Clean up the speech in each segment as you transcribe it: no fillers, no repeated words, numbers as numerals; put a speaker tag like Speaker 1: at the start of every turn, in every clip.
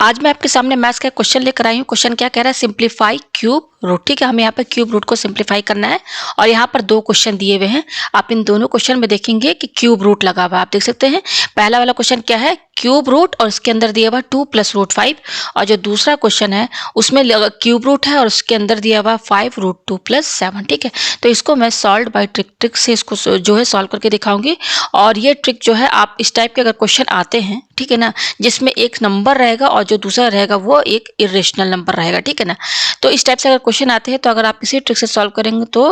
Speaker 1: आज मैं आपके सामने मैथ्स का क्वेश्चन लेकर आई हूँ। क्वेश्चन क्या कह रहा है, सिंप्लीफाई क्यूब रूट। ठीक है, हमें यहाँ पे क्यूब रूट को सिंप्लीफाई करना है और यहाँ पर दो क्वेश्चन दिए हुए हैं। आप इन दोनों क्वेश्चन में देखेंगे कि क्यूब रूट लगा हुआ, आप देख सकते हैं। पहला वाला क्वेश्चन क्या है, क्यूब रूट और इसके अंदर दिया हुआ 2 + √5, और जो दूसरा क्वेश्चन है उसमें क्यूब रूट है और उसके अंदर दिया हुआ 5 √2 + 7। ठीक है, तो इसको मैं सॉल्व बाय ट्रिक से इसको जो है सॉल्व करके दिखाऊंगी। और ये ट्रिक जो है, आप इस टाइप के अगर क्वेश्चन आते हैं, ठीक है ना, जिसमें एक नंबर रहेगा और जो दूसरा रहेगा वो एक इरेशनल नंबर रहेगा, ठीक है ना, तो इस टाइप से अगर क्वेश्चन आते हैं तो अगर आप इसी ट्रिक से सॉल्व करेंगे तो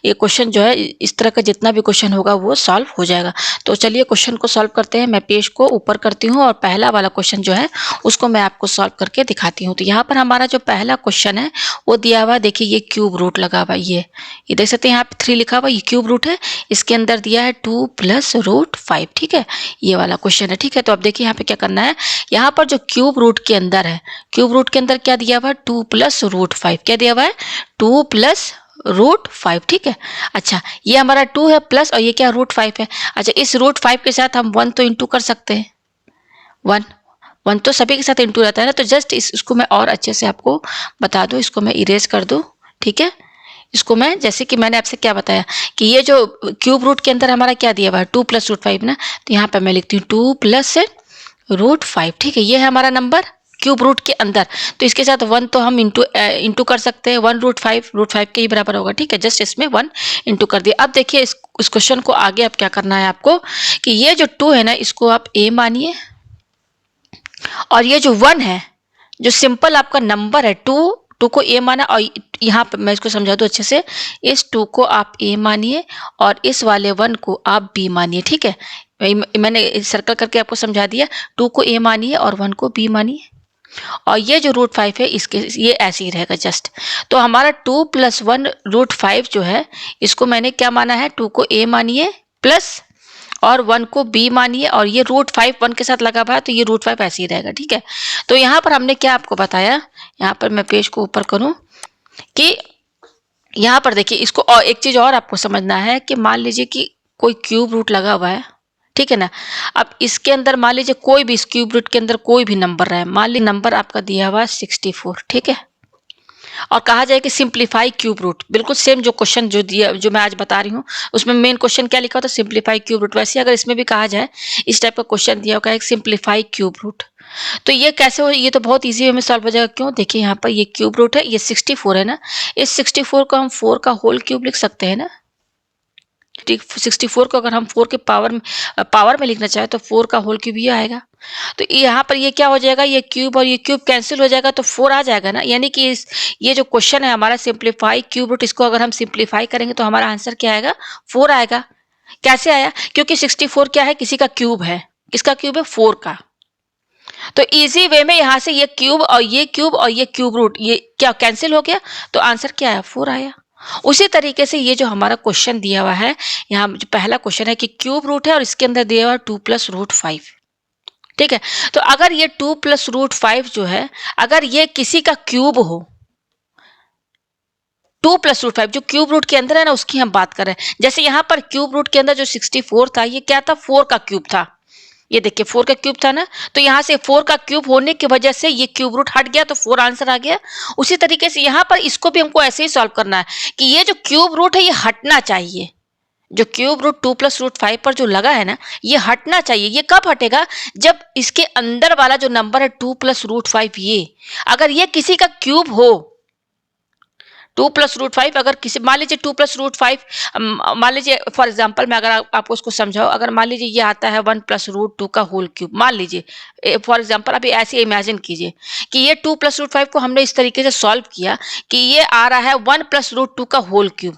Speaker 1: ये क्वेश्चन जो है, इस तरह का जितना भी क्वेश्चन होगा वो सॉल्व हो जाएगा। तो चलिए क्वेश्चन को सॉल्व करते हैं। मैं पेज को ऊपर करती हूँ और पहला वाला क्वेश्चन जो है उसको मैं आपको सॉल्व करके दिखाती हूँ। तो यहाँ पर हमारा जो पहला क्वेश्चन है वो दिया हुआ, देखिए ये क्यूब रूट लगा हुआ, ये देख सकते हैं यहाँ पे 3 लिखा हुआ, ये क्यूब रूट है। इसके अंदर दिया है 2 + √5। ठीक है, ये वाला क्वेश्चन है। ठीक है, तो अब देखिए यहाँ पे क्या करना है, यहाँ पर जो क्यूब रूट के अंदर है, क्यूब रूट के अंदर क्या दिया हुआ है, 2 + √5। क्या दिया हुआ है, 2 + √5। ठीक है, अच्छा ये हमारा 2 है प्लस, और ये क्या √5 है। अच्छा, इस √5 के साथ हम 1 तो इंटू कर सकते हैं, 1 1 तो सभी के साथ इंटू रहता है ना। तो जस्ट इसको मैं और अच्छे से आपको बता दूं, इसको मैं इरेज कर दूं। ठीक है, इसको मैं, जैसे कि मैंने आपसे क्या बताया कि ये जो क्यूब रूट के अंदर हमारा क्या दिया हुआ है, 2 + √5 ना, तो यहाँ पर मैं लिखती हूँ 2 + √5। ठीक है, ये है हमारा नंबर क्यूब रूट के अंदर। तो इसके साथ 1 तो हम इंटू कर सकते हैं, 1 √5 के ही बराबर होगा। ठीक है, जस्ट इसमें 1 इंटू कर दिया। अब देखिए इस क्वेश्चन को आगे अब क्या करना है आपको, कि ये जो 2 है ना, इसको आप a मानिए, और ये जो 1 है, जो सिंपल आपका नंबर है, 2 को a माना, और यहाँ पर मैं इसको समझा दूँ अच्छे से, इस 2 को आप a मानिए और इस वाले 1 को आप b मानिए। ठीक है, मैंने सर्कल करके आपको समझा दिया, 2 को a मानिए और 1 को b मानिए, और ये जो √5 है इसके ये ऐसे ही रहेगा जस्ट। तो हमारा 2 + 1 √5 जो है, इसको मैंने क्या माना है, 2 को a मानिए प्लस और 1 को b मानिए, और ये √5 1 के साथ लगा हुआ है तो ये √5 ऐसे ही रहेगा। ठीक है, तो यहाँ पर हमने क्या आपको बताया, यहाँ पर मैं पेज को ऊपर करूँ, कि यहाँ पर देखिए इसको, और एक चीज और आपको समझना है कि मान लीजिए कि कोई क्यूब रूट लगा हुआ है, ठीक है ना। अब इसके अंदर मान लीजिए कोई भी, इस क्यूब रूट के अंदर कोई भी नंबर रहे, मान लीजिए नंबर आपका दिया हुआ है 64। ठीक है, और कहा जाए कि सिंप्लीफाई क्यूब रूट, बिल्कुल सेम जो क्वेश्चन जो दिया, जो मैं आज बता रही हूँ, उसमें मेन क्वेश्चन क्या लिखा होता है, सिंप्लीफाई क्यूब रूट। वैसे अगर इसमें भी कहा जाए, इस टाइप का क्वेश्चन दिया होगा एक सिंप्लीफाई क्यूब रूट, तो ये कैसे हो, ये तो बहुत इजी वे में सॉल्व हो जाएगा। क्यों, देखिए यहाँ पर ये क्यूब रूट है, ये 64 है ना, इस 64 को हम 4 का होल क्यूब लिख सकते हैं ना। 64 को अगर हम 4 के पावर में लिखना चाहे तो 4 का होल क्यूब ये आएगा। तो यहाँ पर ये क्या हो जाएगा, ये क्यूब और ये क्यूब कैंसिल हो जाएगा तो 4 आ जाएगा ना। यानी कि ये जो क्वेश्चन है हमारा सिंप्लीफाई क्यूब रूट, इसको अगर हम सिंप्लीफाई करेंगे तो हमारा आंसर क्या आएगा, 4 आएगा। कैसे आया, क्योंकि 64 क्या है, किसी का क्यूब है, किसका क्यूब है, 4 का। तो इजी वे में यहाँ से ये क्यूब और ये क्यूब और ये क्यूब रूट, ये क्या कैंसिल हो गया, तो आंसर क्या आया, 4 आया। उसी तरीके से ये जो हमारा क्वेश्चन दिया हुआ है, यहाँ जो पहला क्वेश्चन है कि क्यूब रूट है और इसके अंदर दिया हुआ 2 + √5। ठीक है, तो अगर ये 2 + √5 जो है, अगर ये किसी का क्यूब हो, 2 + √5 जो क्यूब रूट के अंदर है ना, उसकी हम बात कर रहे हैं। जैसे यहाँ पर क्यूब रूट के अंदर जो 64 था, ये क्या था, 4 का क्यूब था। ये देखिए 4 का क्यूब था ना, तो यहाँ से 4 का क्यूब होने की वजह से ये क्यूब रूट हट गया तो 4 आंसर आ गया। उसी तरीके से यहाँ पर इसको भी हमको ऐसे ही सॉल्व करना है कि ये जो क्यूब रूट है ये हटना चाहिए, जो क्यूब रूट 2 + √5 पर जो लगा है ना, ये हटना चाहिए। ये कब हटेगा, जब इसके अंदर वाला जो नंबर है 2 + √5, ये अगर ये किसी का क्यूब हो, 2 + √5 अगर किसी, मान लीजिए 2 + √5, मान लीजिए फॉर एग्जांपल मैं अगर आपको उसको समझाऊं, अगर मान लीजिए ये आता है 1 + √2 का होल क्यूब, मान लीजिए फॉर एग्जांपल, अभी ऐसे इमेजिन कीजिए कि ये 2 + √5 को हमने इस तरीके से सॉल्व किया कि ये आ रहा है 1 + √2 का होल क्यूब।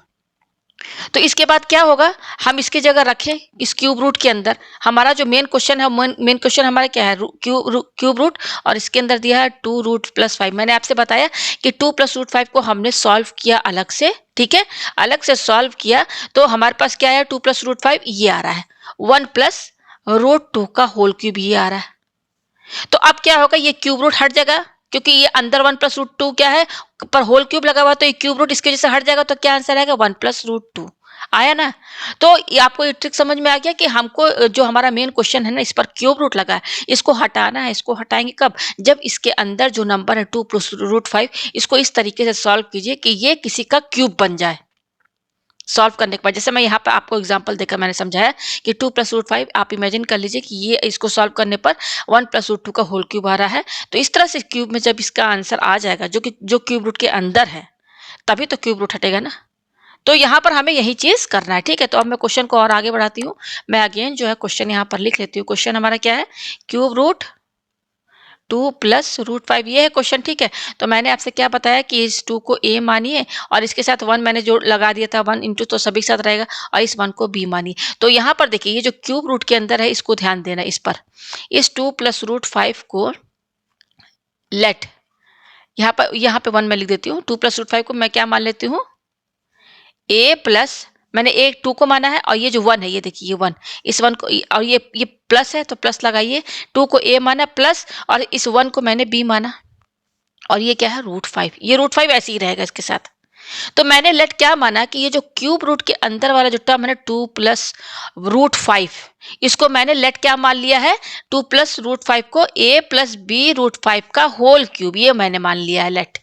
Speaker 1: तो इसके बाद क्या होगा, हम इसकी जगह रखें इस क्यूब रूट के अंदर, हमारा जो मेन क्वेश्चन है, मेन क्वेश्चन हमारा क्या है, क्यूब रूट, और इसके अंदर दिया है 2 रूट + 5। मैंने आपसे बताया कि 2 + √5 को हमने सॉल्व किया अलग से। ठीक है, अलग से सॉल्व किया तो हमारे पास क्या है, 2 + √5 ये आ रहा है, 1 + √2 का होल क्यूब ये आ रहा है। तो अब क्या होगा, ये क्यूब रूट हट जाएगा, क्योंकि ये अंदर 1 + √2 क्या है, पर होल क्यूब लगा हुआ, तो ये क्यूब रूट इसके वजह से हट जाएगा, तो क्या आंसर आएगा, 1 + √2। आया ना। तो ये आपको ये ट्रिक समझ में आ गया कि हमको जो हमारा मेन क्वेश्चन है ना, इस पर क्यूब रूट लगा है, इसको हटाना है। इसको हटाएंगे कब? जब इसके अंदर जो नंबर है 2 + √5, इसको इस तरीके से सॉल्व कीजिए कि ये किसी का क्यूब बन जाए। सॉल्व करने के बाद जैसे मैं यहाँ पे आपको एग्जांपल देकर मैंने समझाया कि 2 + √5, आप इमेजिन कर लीजिए कि ये इसको सॉल्व करने पर 1 + √2 का होल क्यूब आ रहा है। तो इस तरह से क्यूब में जब इसका आंसर आ जाएगा जो क्यूब रूट के अंदर है, तभी तो क्यूब रूट हटेगा ना। तो यहाँ पर हमें यही चीज करना है, ठीक है। तो अब मैं क्वेश्चन को और आगे बढ़ाती हूँ। मैं अगेन जो है क्वेश्चन यहाँ पर लिख लेती हूँ। क्वेश्चन हमारा क्या है? क्यूब रूट 2 + √5, ये है क्वेश्चन, ठीक है। तो मैंने आपसे क्या बताया कि इस 2 को a मानिए और इसके साथ 1 मैंने जो लगा दिया था 1 इंटू, तो सभी के साथ रहेगा, और इस 1 को b मानिए। तो यहाँ पर देखिए ये जो क्यूब रूट के अंदर है, इसको ध्यान देना। इस पर इस 2 + √5 को लेट, यहाँ पे 1 मैं लिख देती हूँ। 2 + √5 को मैं क्या मान लेती हूँ? a प्लस, मैंने एक 2 को माना है, और ये जो 1 है, ये देखिए ये 1, इस 1 को, और ये प्लस है तो प्लस लगाइए। 2 को a माना प्लस, और इस 1 को मैंने b माना, और ये क्या है? √5। ये √5 ऐसे ही रहेगा इसके साथ। तो मैंने लेट क्या माना कि ये जो क्यूब रूट के अंदर वाला जो टर्म है ना 2 + √5, इसको मैंने लेट क्या मान लिया है? 2 + √5 को a + b√5 का होल क्यूब, ये मैंने मान लिया है लेट।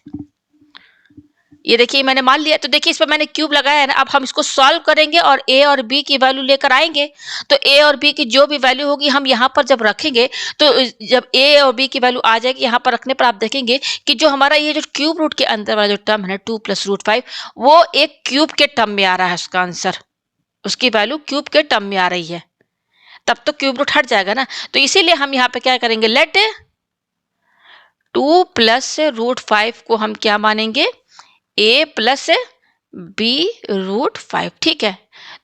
Speaker 1: ये देखिए मैंने मान लिया। तो देखिए इस पर मैंने क्यूब लगाया है ना। अब हम इसको सॉल्व करेंगे और a और b की वैल्यू लेकर आएंगे। तो a और b की जो भी वैल्यू होगी हम यहाँ पर जब रखेंगे, तो जब a और b की वैल्यू आ जाएगी यहाँ पर रखने पर, आप देखेंगे कि जो हमारा ये जो क्यूब रूट के अंदर वाला जो टर्म है ना 2 + √5, वो एक क्यूब के टर्म में आ रहा है। उसका आंसर, उसकी वैल्यू क्यूब के टर्म में आ रही है, तब तो क्यूब रूट हट जाएगा ना। तो इसीलिए हम यहाँ पे क्या करेंगे? लेट 2 + √5 को हम क्या मानेंगे? a + b√5, ठीक है।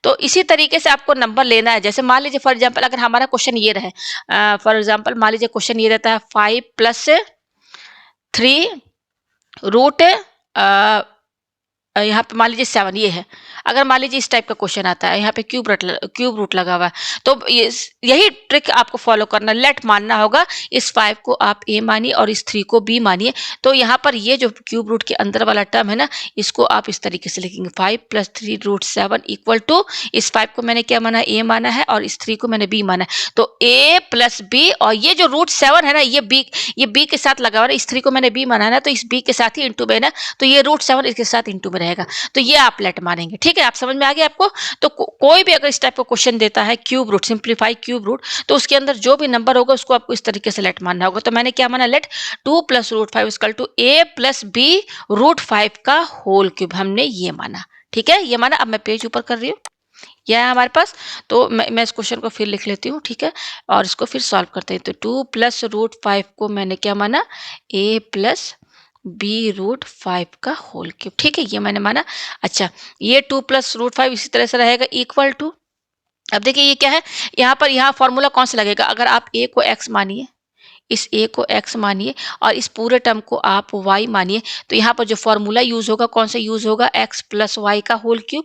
Speaker 1: तो इसी तरीके से आपको नंबर लेना है। जैसे मान लीजिए फॉर एग्जांपल अगर हमारा क्वेश्चन ये रहे, फॉर एग्जांपल मान लीजिए क्वेश्चन ये रहता है 5 + 3 √ यहाँ पे मान लीजिए 7, ये है। अगर मान लीजिए इस टाइप का क्वेश्चन आता है, यहाँ पे क्यूब रूट लगा हुआ है, तो यही ट्रिक आपको फॉलो करना। लेट मानना होगा, इस 5 को आप a मानिए और इस 3 को b मानिए। तो यहाँ पर ये जो क्यूब रूट के अंदर वाला टर्म है ना, इसको आप इस तरीके से लिखेंगे 5 + 3√7 = इस 5 को मैंने क्या माना? a माना है, और इस 3 को मैंने b माना है। तो a + b, और ये जो √7 है ना, ये b के साथ लगा हुआ है। इस 3 को मैंने b माना है ना, तो इस b के साथ ही इंटू में ना, तो ये √7 इसके साथ इंटू में रहेगा। तो ये आप लेट मानेंगे, ठीक है। आप समझ में आ गया आपको? तो कोई भी अगर इस टाइप का क्वेश्चन देता है cube root, simplify cube root, तो उसके अंदर जो भी नंबर होगा उसको आपको इस तरीके से लेट मानना होगा। तो मैंने क्या माना? लेट 2 + √5 = a + b√5 का होल क्यूब, हमने ये माना, ठीक है। ये माना। अब मैं पेज ऊपर कर रही हूँ, यह है हमारे पास। तो मैं इस क्वेश्चन को फिर लिख लेती हूँ, ठीक है, और इसको फिर सॉल्व करते हैं। तो 2 + √5 को मैंने क्या माना? a + b√5 का होल क्यूब, ठीक है, ये मैंने माना। अच्छा, ये 2 + √5 इसी तरह से रहेगा इक्वल टू, अब देखिए ये क्या है, यहाँ फॉर्मूला कौन सा लगेगा? अगर आप a को x मानिए, इस a को x मानिए, और इस पूरे टर्म को आप y मानिए, तो यहाँ पर जो फॉर्मूला यूज होगा, कौन सा यूज होगा? x + y का होल क्यूब।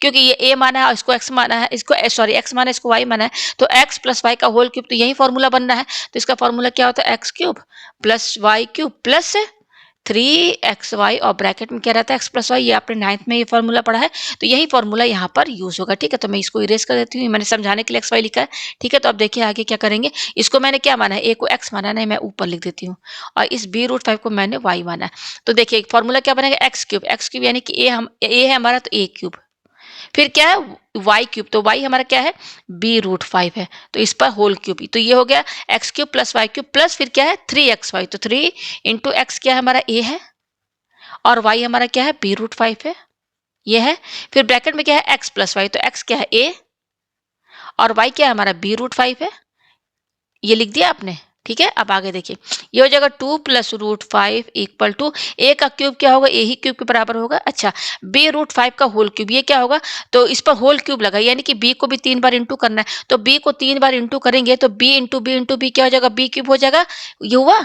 Speaker 1: क्योंकि ये a माना है और इसको x माना है, इसको सॉरी x माना है, इसको y माना है, तो x + y का होल क्यूब, तो यही फॉर्मूला बनना है। तो इसका फॉर्मूला क्या होता है? x³ + y³ + 3xy, और ब्रैकेट में क्या रहता है? x + y। ये आपने 9th में ये फॉर्मूला पढ़ा है, तो यही फॉर्मूला यहाँ पर यूज होगा, ठीक है। तो मैं इसको इरेज कर देती हूँ, मैंने समझाने के लिए xy लिखा है, ठीक है। तो अब देखिए आगे क्या करेंगे। इसको मैंने क्या माना है? a को x माना है, मैं ऊपर लिख देती हूँ, और इस b√5 को मैंने y माना है। तो देखिए फॉर्मूला क्या बनेगा? x³ यानी कि a है हमारा, तो a³, फिर क्या है? y³, तो y हमारा क्या है? b√5 है, तो इस पर होल क्यूब। तो ये हो गया x³ + y³ प्लस फिर क्या है? 3xy, तो 3 × x क्या है हमारा? a है, और y हमारा क्या है? b√5 है, ये है। फिर ब्रैकेट में क्या है? x + y, तो x क्या है? a, और y क्या है हमारा? b√5 है, ये लिख दिया आपने, ठीक है। अब आगे देखिए, ये हो जाएगा 2 + √5 = a का क्यूब क्या होगा? a ही क्यूब के बराबर होगा। अच्छा, b√5 का होल क्यूब, ये क्या होगा? तो इस पर होल क्यूब लगा, यानी कि b को भी 3 बार इंटू करना है। तो b को 3 बार इंटू करेंगे तो b × b × b क्या हो जाएगा? b³ हो जाएगा, ये हुआ,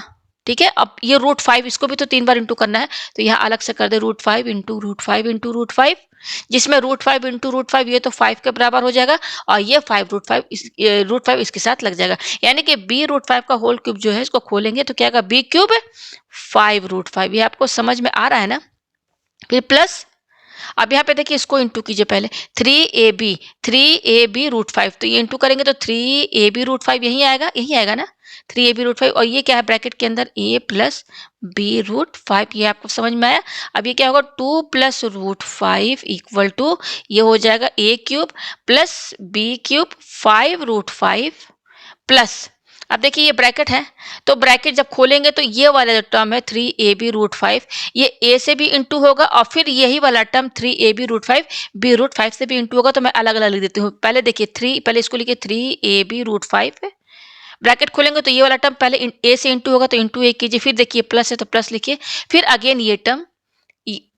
Speaker 1: ठीक है। अब ये √5, इसको भी तो 3 बार इंटू करना है, तो यहाँ अलग से कर दे √5 × √5 × √5, जिसमें √5 × √5 ये तो 5 के बराबर हो जाएगा, और ये 5√5 इसके साथ लग जाएगा, यानी कि b√5 का होल क्यूब जो है, इसको खोलेंगे तो क्या आएगा? b³ 5√5। ये आपको समझ में आ रहा है ना? फिर प्लस अब यहाँ पे देखिए इसको इंटू कीजिए पहले, 3ab रूट 5, तो ये इंटू करेंगे तो 3ab रूट 5 यही आएगा ना, 3ab रूट 5, और ये क्या है ब्रैकेट के अंदर a प्लस बी रूट 5, ये आपको समझ में आया। अब ये क्या होगा 2 प्लस रूट 5 इक्वल टू ये हो जाएगा a cube plus b cube 5 root 5 plus, अब देखिए ये ब्रैकेट है, तो ब्रैकेट जब खोलेंगे तो ये वाला जो टर्म है 3ab रूट 5 ये a से भी इंटू होगा, और फिर यही वाला term 3ab root 5 b root 5 से भी इंटू होगा। तो मैं अलग अलग लिख देती हूँ, पहले देखिए पहले इसको लिखिए 3ab रूट 5, ब्रैकेट खोलेंगे तो ये वाला टर्म पहले a से इंटू होगा तो इंटू a कीजिए, फिर देखिए प्लस है तो प्लस लिखिए, फिर अगेन ये टर्म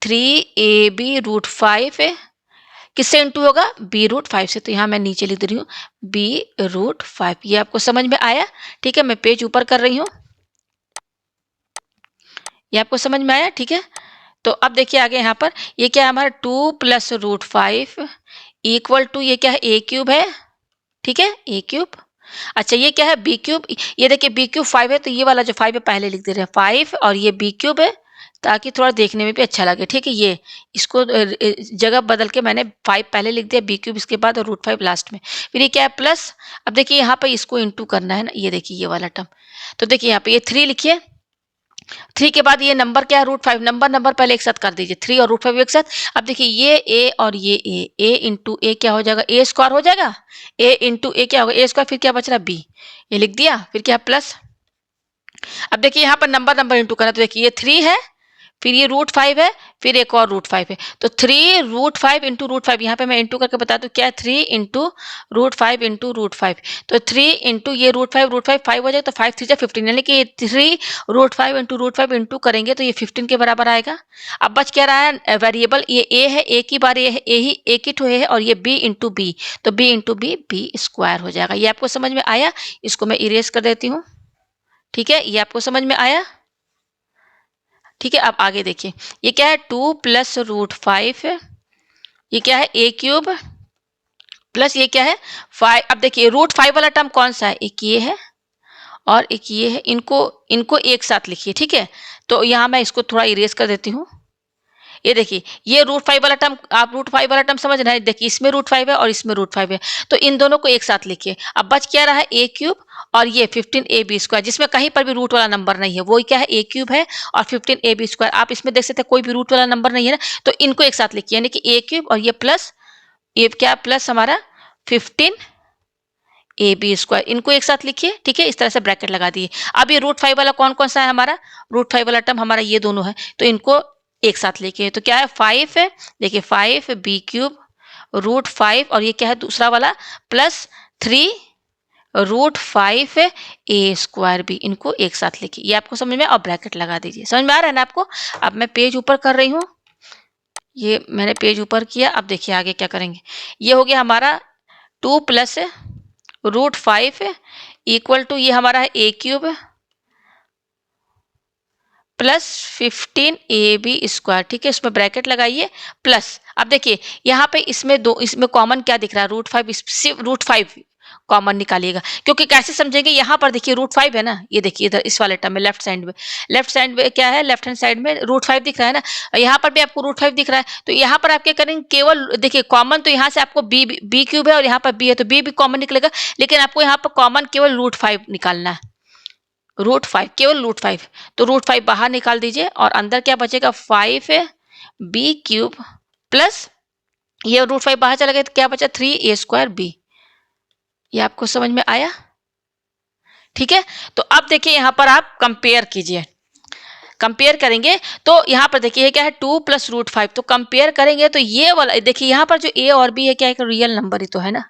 Speaker 1: 3ab रूट 5 है, किससे इंटू होगा b रूट 5 से, तो यहाँ मैं नीचे लिख दे रही हूँ b रूट 5। ये आपको समझ में आया? ठीक है, मैं पेज ऊपर कर रही हूँ, ये आपको समझ में आया? ठीक है, तो अब देखिए आगे यहाँ पर ये क्या है हमारा 2 प्लस रूट 5 इक्वल टू ये क्या है a क्यूब है, ठीक है a क्यूब। अच्छा ये क्या है b क्यूब, ये देखिए b क्यूब 5 है, तो ये वाला जो 5 है पहले लिख दे रहे हैं 5, और ये b क्यूब है ताकि थोड़ा देखने में भी अच्छा लगे। ठीक है, ये इसको जगह बदल के मैंने 5 पहले लिख दिया, b क्यूब इसके बाद और रूट 5 लास्ट में, फिर ये क्या है प्लस। अब देखिए यहाँ पे इसको इंटू करना है ना, ये देखिए ये वाला टर्म, तो देखिए यहाँ पे ये 3 लिखिए, 3 के बाद ये नंबर क्या है रूट 5, नंबर पहले एक साथ कर दीजिए, 3 और रूट 5 एक साथ। अब देखिए ये a और ये a इंटू ए क्या हो जाएगा a स्क्वायर हो जाएगा, a इंटू ए क्या होगा a स्क्वायर, फिर क्या बच रहा b, ये लिख दिया, फिर क्या प्लस। अब देखिए यहाँ पर नंबर इंटू करना, तो देखिए ये 3 है, फिर ये रूट 5 है, फिर एक और रूट 5 है, तो 3 रूट 5 इंटू रूट 5, यहाँ पे मैं इंटू करके बता दूं क्या है 3 इंटू रूट 5 इंटू रूट 5, तो 3 इंटू ये रूट 5 5 हो जाएगा, तो 5 3 जा 15, यानी कि 3 रूट 5 इंटू रूट 5 इंटू करेंगे तो ये 15 के बराबर आएगा। अब बच क्या रहा है वेरिएबल, ये a है, a की बार एक ही ठो है, और ये b इंटू बी, तो b इंटू बी स्क्वायर हो जाएगा। ये आपको समझ में आया? इसको मैं इरेज कर देती हूँ। ठीक है, ये आपको समझ में आया? ठीक है, अब आगे देखिए ये क्या है 2 प्लस रूट 5, ये क्या है a क्यूब प्लस ये क्या है 5। अब देखिए रूट 5 वाला टर्म कौन सा है, एक ये है और एक ये है, इनको एक साथ लिखिए। ठीक है, तो यहाँ मैं इसको थोड़ा इरेज कर देती हूँ। ये देखिए ये रूट 5 वाला टर्म, आप रूट 5 वाला टर्म समझ रहे हैं, देखिए इसमें रूट 5 है और इसमें रूट 5 है, तो इन दोनों को एक साथ लिखिए। अब बच क्या रहा है a क्यूब और ये 15ab स्क्वायर, जिसमें कहीं पर भी रूट वाला नंबर नहीं है, वो क्या है a क्यूब है और 15ab स्क्वायर। आप इसमें देख सकते हैं कोई भी रूट वाला नंबर नहीं है ना, तो इनको एक साथ लिखिए, यानी कि a क्यूब और ये प्लस, ये क्या प्लस हमारा 15ab स्क्वायर, इनको एक साथ लिखिए। ठीक है, इस तरह से ब्रैकेट लगा दिए। अब ये रूट 5 वाला कौन कौन सा है हमारा, रूट 5 वाला टर्म हमारा ये दोनों है, तो इनको एक साथ लिखिए, तो क्या है 5 है, देखिए 5 b क्यूब रूट 5 और ये क्या है दूसरा वाला plus 3 root 5 a square b, इनको एक साथ लिखिए। ये आपको समझ में, और ब्रैकेट लगा दीजिए। समझ में आ रहा है ना आपको? अब मैं पेज ऊपर कर रही हूँ, ये मैंने पेज ऊपर किया। अब देखिए आगे क्या करेंगे, ये हो गया हमारा 2 प्लस रूट 5 इक्वल टू ये हमारा है a cube plus 15ab square. ठीक है, इसमें ब्रैकेट लगाइए प्लस। अब देखिए यहाँ पे इसमें कॉमन क्या दिख रहा है, रूट 5, सिर्फ रूट 5 कॉमन निकालिएगा, क्योंकि कैसे समझेंगे, यहाँ पर देखिए रूट 5 है ना, ये देखिए इधर इस वाले टर्म में लेफ्ट साइड में क्या है, लेफ्ट हैंड साइड में रूट 5 दिख रहा है ना, यहाँ पर भी आपको रूट 5 दिख रहा है, तो यहाँ पर आप क्या करेंगे, केवल देखिए कॉमन तो यहाँ से आपको बी क्यूब है और यहाँ पर बी है, तो बी भी कॉमन निकलेगा, लेकिन आपको यहाँ पर कॉमन केवल रूट 5 निकालना है, रूट 5 केवल रूट 5, तो रूट 5 बाहर निकाल दीजिए और अंदर क्या बचेगा 5 बी क्यूब प्लस ये रूट 5 बाहर चला गया, तो क्या बचा 3a स्क्वायर बी। ये आपको समझ में आया? ठीक है, तो अब देखिए यहाँ पर आप कंपेयर कीजिए, कंपेयर करेंगे तो यहाँ पर देखिए क्या है 2 प्लस रूट 5, तो कंपेयर करेंगे तो ये वाला देखिए यहाँ पर जो a और b है क्या एक रियल नंबर ही तो है ना,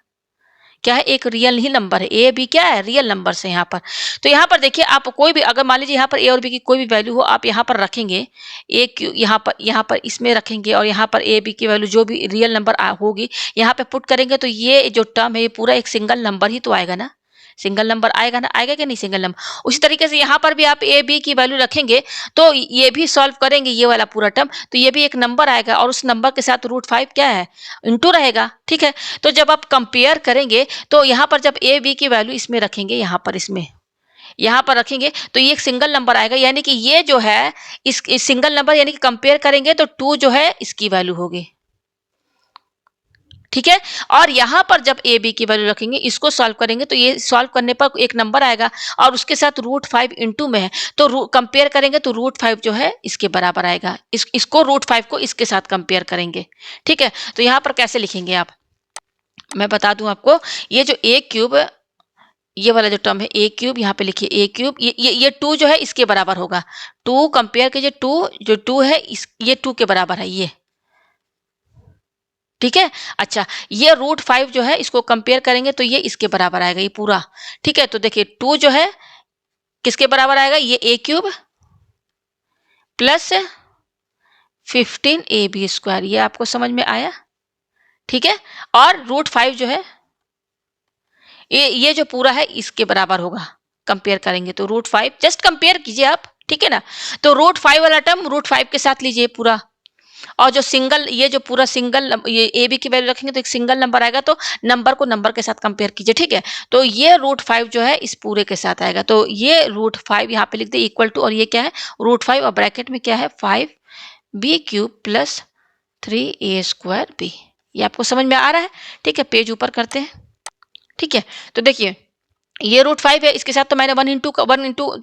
Speaker 1: क्या है एक रियल ही नंबर है, ए बी क्या है रियल नंबर से यहाँ पर। तो यहाँ पर देखिए आप कोई भी अगर मान लीजिए यहाँ पर ए और बी की कोई भी वैल्यू हो, आप यहाँ पर रखेंगे ए क्यू, यहाँ पर इसमें रखेंगे और यहाँ पर ए बी की वैल्यू जो भी रियल नंबर होगी यहाँ पे पुट करेंगे, तो ये जो टर्म है ये पूरा एक सिंगल नंबर ही तो आएगा ना, सिंगल नंबर आएगा ना, आएगा कि नहीं सिंगल नंबर। उसी तरीके से यहाँ पर भी आप ए बी की वैल्यू रखेंगे तो ये भी सॉल्व करेंगे ये वाला पूरा टर्म, तो ये भी एक नंबर आएगा और उस नंबर के साथ रूट 5 क्या है इंटू रहेगा। ठीक है, तो जब आप कंपेयर करेंगे तो यहाँ पर जब ए बी की वैल्यू इसमें रखेंगे, यहाँ पर रखेंगे तो ये एक सिंगल नंबर आएगा, यानी कि ये जो है इस सिंगल नंबर यानी कि कंपेयर करेंगे तो 2 जो है इसकी वैल्यू होगी, ठीक है। और यहाँ पर जब ए बी की वैल्यू रखेंगे, इसको सॉल्व करेंगे तो ये सॉल्व करने पर एक नंबर आएगा और उसके साथ √5 इंटू में है, तो कंपेयर करेंगे तो √5 जो है इसके बराबर आएगा। इसको √5 को इसके साथ कंपेयर करेंगे। ठीक है, तो यहाँ पर कैसे लिखेंगे आप, मैं बता दूं आपको। ये जो ए क्यूब, ये वाला जो टर्म है ए क्यूब, यहाँ पे लिखिए ए क्यूब, ये 2 जो है इसके बराबर होगा। 2 कंपेयर कीजिए, 2 जो 2 है ये 2 के बराबर है ये। ठीक है, अच्छा ये √5 जो है इसको कंपेयर करेंगे तो ये इसके बराबर आएगा ये पूरा। ठीक है, तो देखिए 2 जो है किसके बराबर आएगा, ये ए क्यूब प्लस 15ab², ये आपको समझ में आया। ठीक है, और √5 जो है ये जो पूरा है इसके बराबर होगा, कंपेयर करेंगे तो √5 जस्ट कंपेयर कीजिए आप। ठीक है ना, तो √5 वाला टर्म √5 के साथ लीजिए पूरा, और जो सिंगल, ये जो पूरा सिंगल, ये ए बी की वैल्यू रखेंगे तो एक सिंगल नंबर आएगा, तो नंबर को नंबर के साथ कंपेयर कीजिए। ठीक है, तो ये √5 जो है इस पूरे के साथ आएगा, तो ये √5 यहाँ पे लिख दे इक्वल टू, और ये क्या है √5 और ब्रैकेट में क्या है 5b³ प्लस 3a²b। ये आपको समझ में आ रहा है। ठीक है, पेज ऊपर करते हैं। ठीक है, तो देखिए ये √5 है, इसके साथ तो मैंने 1 इंटू तो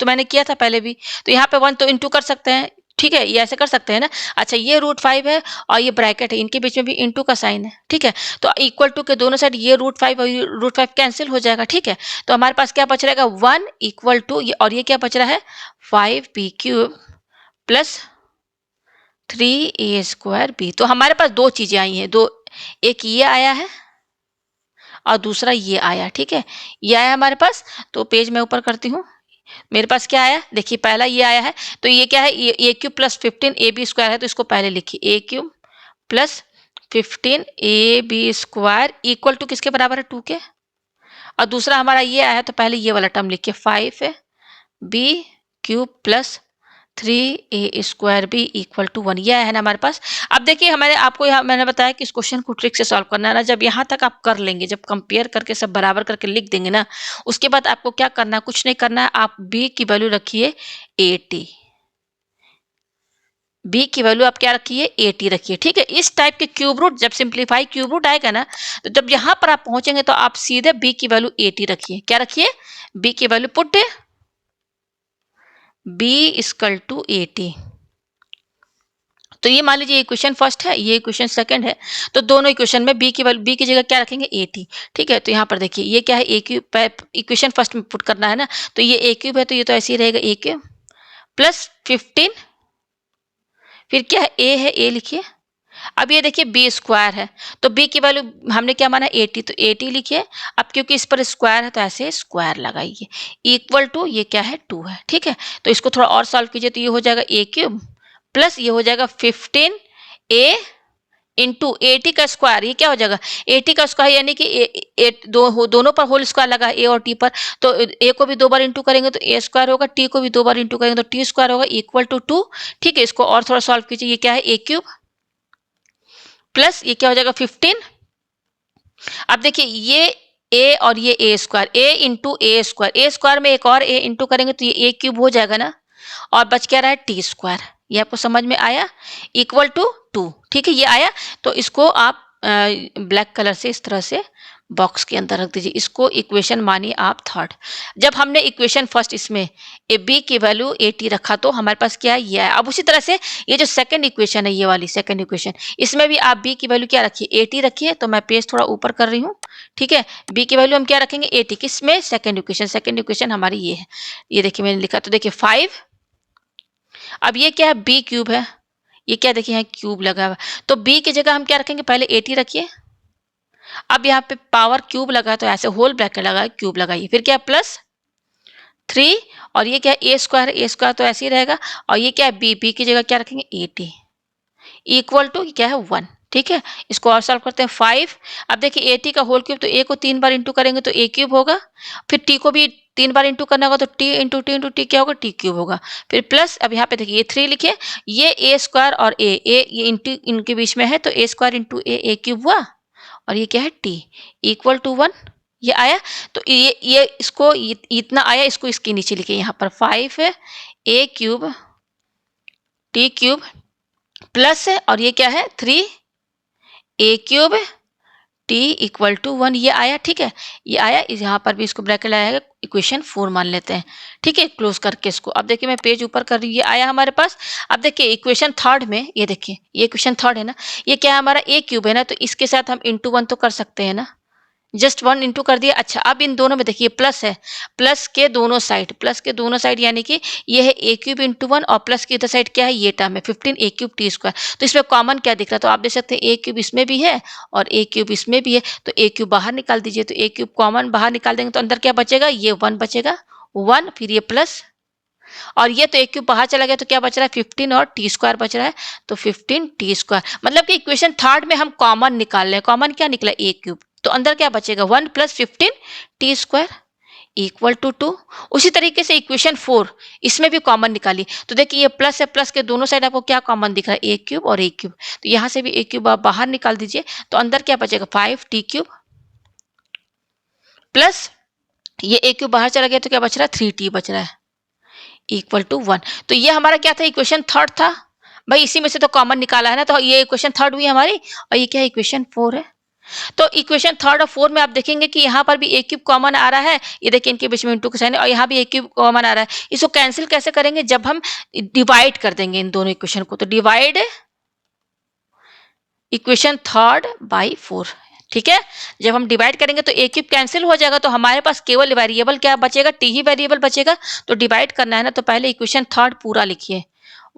Speaker 1: मैंने किया था पहले भी, तो यहाँ पे 1 तो इंटू कर सकते हैं। ठीक है, ये ऐसे कर सकते हैं ना। अच्छा ये √5 है और ये ब्रैकेट है, इनके बीच में भी इंटू का साइन है। ठीक है, तो इक्वल टू के दोनों साइड ये √5 और ये √5 कैंसिल हो जाएगा। ठीक है, तो हमारे पास क्या बच रहेगा 1 इक्वल टू ये, और ये क्या बच रहा है 5b³ प्लस 3a²b। तो हमारे पास दो चीजें आई हैं, दो, एक ये आया है और दूसरा ये आया। ठीक है, ये आया हमारे पास, तो पेज मैं ऊपर करती हूँ। मेरे पास क्या आया, देखिए पहला ये आया है, तो ये क्या है, ये a³ प्लस 15ab² है, तो इसको पहले लिखिए a³ plus 15ab² equal to किसके बराबर है 2 के। और दूसरा हमारा ये आया है, तो पहले ये वाला टर्म लिखिए 5b³ plus 3a² equal to 1, यह है ना हमारे पास। अब देखिए हमारे आपको यहाँ मैंने बताया कि इस क्वेश्चन को ट्रिक से सॉल्व करना है ना। जब यहाँ तक आप कर लेंगे, जब कंपेयर करके सब बराबर करके लिख देंगे ना, उसके बाद आपको क्या करना है, कुछ नहीं करना है, आप b की वैल्यू रखिए 80, b की वैल्यू आप क्या रखिए 80 रखिए। ठीक है, इस टाइप के क्यूब रूट, जब सिंप्लीफाई क्यूब रूट आएगा ना, तो जब यहाँ पर आप पहुंचेंगे तो आप सीधे b की वैल्यू 80 रखिए। क्या रखिए, b की value put b equal to 80। तो ये मान लीजिए इक्वेशन फर्स्ट है, ये इक्वेशन सेकंड है, तो दोनों इक्वेशन में b की वैल्यू, b की जगह क्या रखेंगे 80। ठीक है, तो यहाँ पर देखिए ये क्या है a³ इक्वेशन फर्स्ट में पुट करना है ना, तो ये a³ है, तो ये तो ऐसे ही रहेगा a³ प्लस 15, फिर क्या है a है, a लिखिए। अब ये देखिए b² है, तो b की वैल्यू हमने क्या माना 80, तो 80 लिखिए। अब क्योंकि इस पर स्क्वायर है तो ऐसे स्क्वायर लगाइए, इक्वल टू ये क्या है 2 है। ठीक है, तो इसको थोड़ा और सॉल्व कीजिए, तो ये हो जाएगा a³ प्लस ये हो जाएगा 15a इंटू 80 का स्क्वायर, ये क्या हो जाएगा 80 का स्क्वायर, यानी कि दोनों पर होल स्क्वायर लगा ए और टी पर, तो ए को भी 2 बार इंटू करेंगे तो a² होगा, टी को भी 2 बार इंटू करेंगे तो t² होगा इक्वल टू 2। ठीक है, इसको और थोड़ा सॉल्व कीजिए, ये क्या है a³ प्लस ये क्या हो जाएगा 15। अब देखिए ये a और ये a², a इंटू a² में एक और a इंटू करेंगे तो ये a³ हो जाएगा ना, और बच क्या रहा है t²। ये आपको समझ में आया, इक्वल टू 2। ठीक है, ये आया, तो इसको आप ब्लैक कलर से इस तरह से बॉक्स के अंदर रख दीजिए। इसको इक्वेशन मानिए आप थर्ड। जब हमने इक्वेशन फर्स्ट इसमें ए बी की वैल्यू 80 रखा तो हमारे पास क्या है ये है। अब उसी तरह से ये जो सेकंड इक्वेशन है, ये वाली सेकंड इक्वेशन, इसमें भी आप बी की वैल्यू क्या रखिए 80 रखिए। तो मैं पेज थोड़ा ऊपर कर रही हूँ। ठीक है, बी की वैल्यू हम क्या रखेंगे 80, किसमें सेकंड इक्वेशन हमारी ये है, ये देखिए मैंने लिखा, तो देखिए 5। अब ये क्या है b³ है, ये क्या देखिए यहाँ क्यूब लगा हुआ, तो b की जगह हम क्या रखेंगे पहले 80 रखिए। अब यहाँ पे पावर क्यूब लगा तो ऐसे होल ब्रैकेट लगा क्यूब लगाइए, फिर क्या प्लस 3, और ये क्या a² तो ऐसे ही रहेगा, और ये क्या है b की जगह क्या रखेंगे 80 इक्वल टू क्या है 1। ठीक है, इसको और सॉल्व करते हैं 5। अब देखिए 80 का होल क्यूब, तो a को 3 बार इंटू करेंगे तो a³ होगा, फिर t को भी 3 बार इंटू करना होगा तो t इंटू t क्या होगा t³ होगा, फिर प्लस अब यहाँ पे देखिए ये 3 लिखिए, ये a² और a ये इंटू इनके बीच में है तो a² इंटू a³ हुआ, और ये क्या है t इक्वल टू 1। ये आया, तो ये इसको इतना आया, इसको इसके नीचे लिखिए यहाँ पर 5a³ t³ प्लस है, और ये क्या है 3a³ t इक्वल टू 1 ये आया, ठीक है, ये आया, यहाँ पर भी इसको ब्रैकेट लगाएगा, इक्वेशन 4 मान लेते हैं, ठीक है, क्लोज करके इसको। अब देखिए मैं पेज ऊपर कर रही हूँ, ये आया हमारे पास। अब देखिए इक्वेशन थर्ड में, ये देखिए ये इक्वेशन थर्ड है ना, ये क्या है हमारा a क्यूब है ना, तो इसके साथ हम इंटू 1 तो कर सकते हैं ना, जस्ट 1 इंटू कर दिया। अच्छा अब इन दोनों में देखिए प्लस है, प्लस के दोनों साइड, प्लस के दोनों साइड यानी कि ये है ए क्यूब इंटू 1 और प्लस की इधर साइड क्या है, ये टर्म है 15 ए क्यूब टी स्क्वायर। तो इसमें कॉमन क्या दिख रहा है, तो आप देख सकते हैं ए क्यूब इसमें भी है और ए क्यूब इसमें भी है, तो ए क्यूब बाहर निकाल दीजिए, तो ए क्यूब कॉमन बाहर निकाल देंगे तो अंदर क्या बचेगा, ये 1 बचेगा, 1 फिर ये प्लस, और ये तो ए क्यूब बाहर चला गया तो क्या बच रहा है 15 और टी स्क्वायर बच रहा है, तो 15 टी स्क्वायर। मतलब कि इक्वेशन थर्ड में हम कॉमन निकाल रहे हैं, कॉमन क्या निकला ए क्यूब, तो अंदर क्या बचेगा 1 plus 15 t square equal to 2। उसी तरीके से इक्वेशन 4 इसमें भी कॉमन निकाली, तो देखिए ये प्लस है, प्लस के दोनों साइड आपको क्या कॉमन दिख रहा है, ए क्यूब और ए क्यूब, तो यहाँ से भी ए क्यूब आप बाहर निकाल दीजिए, तो अंदर क्या बचेगा 5 टी क्यूब प्लस ये ए क्यूब बाहर चला गया तो क्या बच रहा है 3t बच रहा है इक्वल टू 1। तो ये हमारा क्या था, इक्वेशन थर्ड था भाई, इसी में से तो कॉमन निकाला है ना, तो ये इक्वेशन थर्ड हुई हमारी, और ये क्या है इक्वेशन 4 है। तो इक्वेशन थर्ड और 4 में आप देखेंगे कि यहाँ पर भी ए क्यूब कॉमन आ रहा है, ये देखिए इनके बीच में इंटू का साइन है, और यहाँ भी ए क्यूब कॉमन आ रहा है। इसको कैंसिल कैसे करेंगे, जब हम डिवाइड कर देंगे इन दोनों इक्वेशन को, तो डिवाइड इक्वेशन थर्ड बाई 4, ठीक है, जब हम डिवाइड करेंगे तो ए क्यूब कैंसिल हो जाएगा, तो हमारे पास केवल वेरिएबल क्या बचेगा, टी ही वेरिएबल बचेगा। तो डिवाइड करना है ना, तो पहले इक्वेशन थर्ड पूरा लिखिए,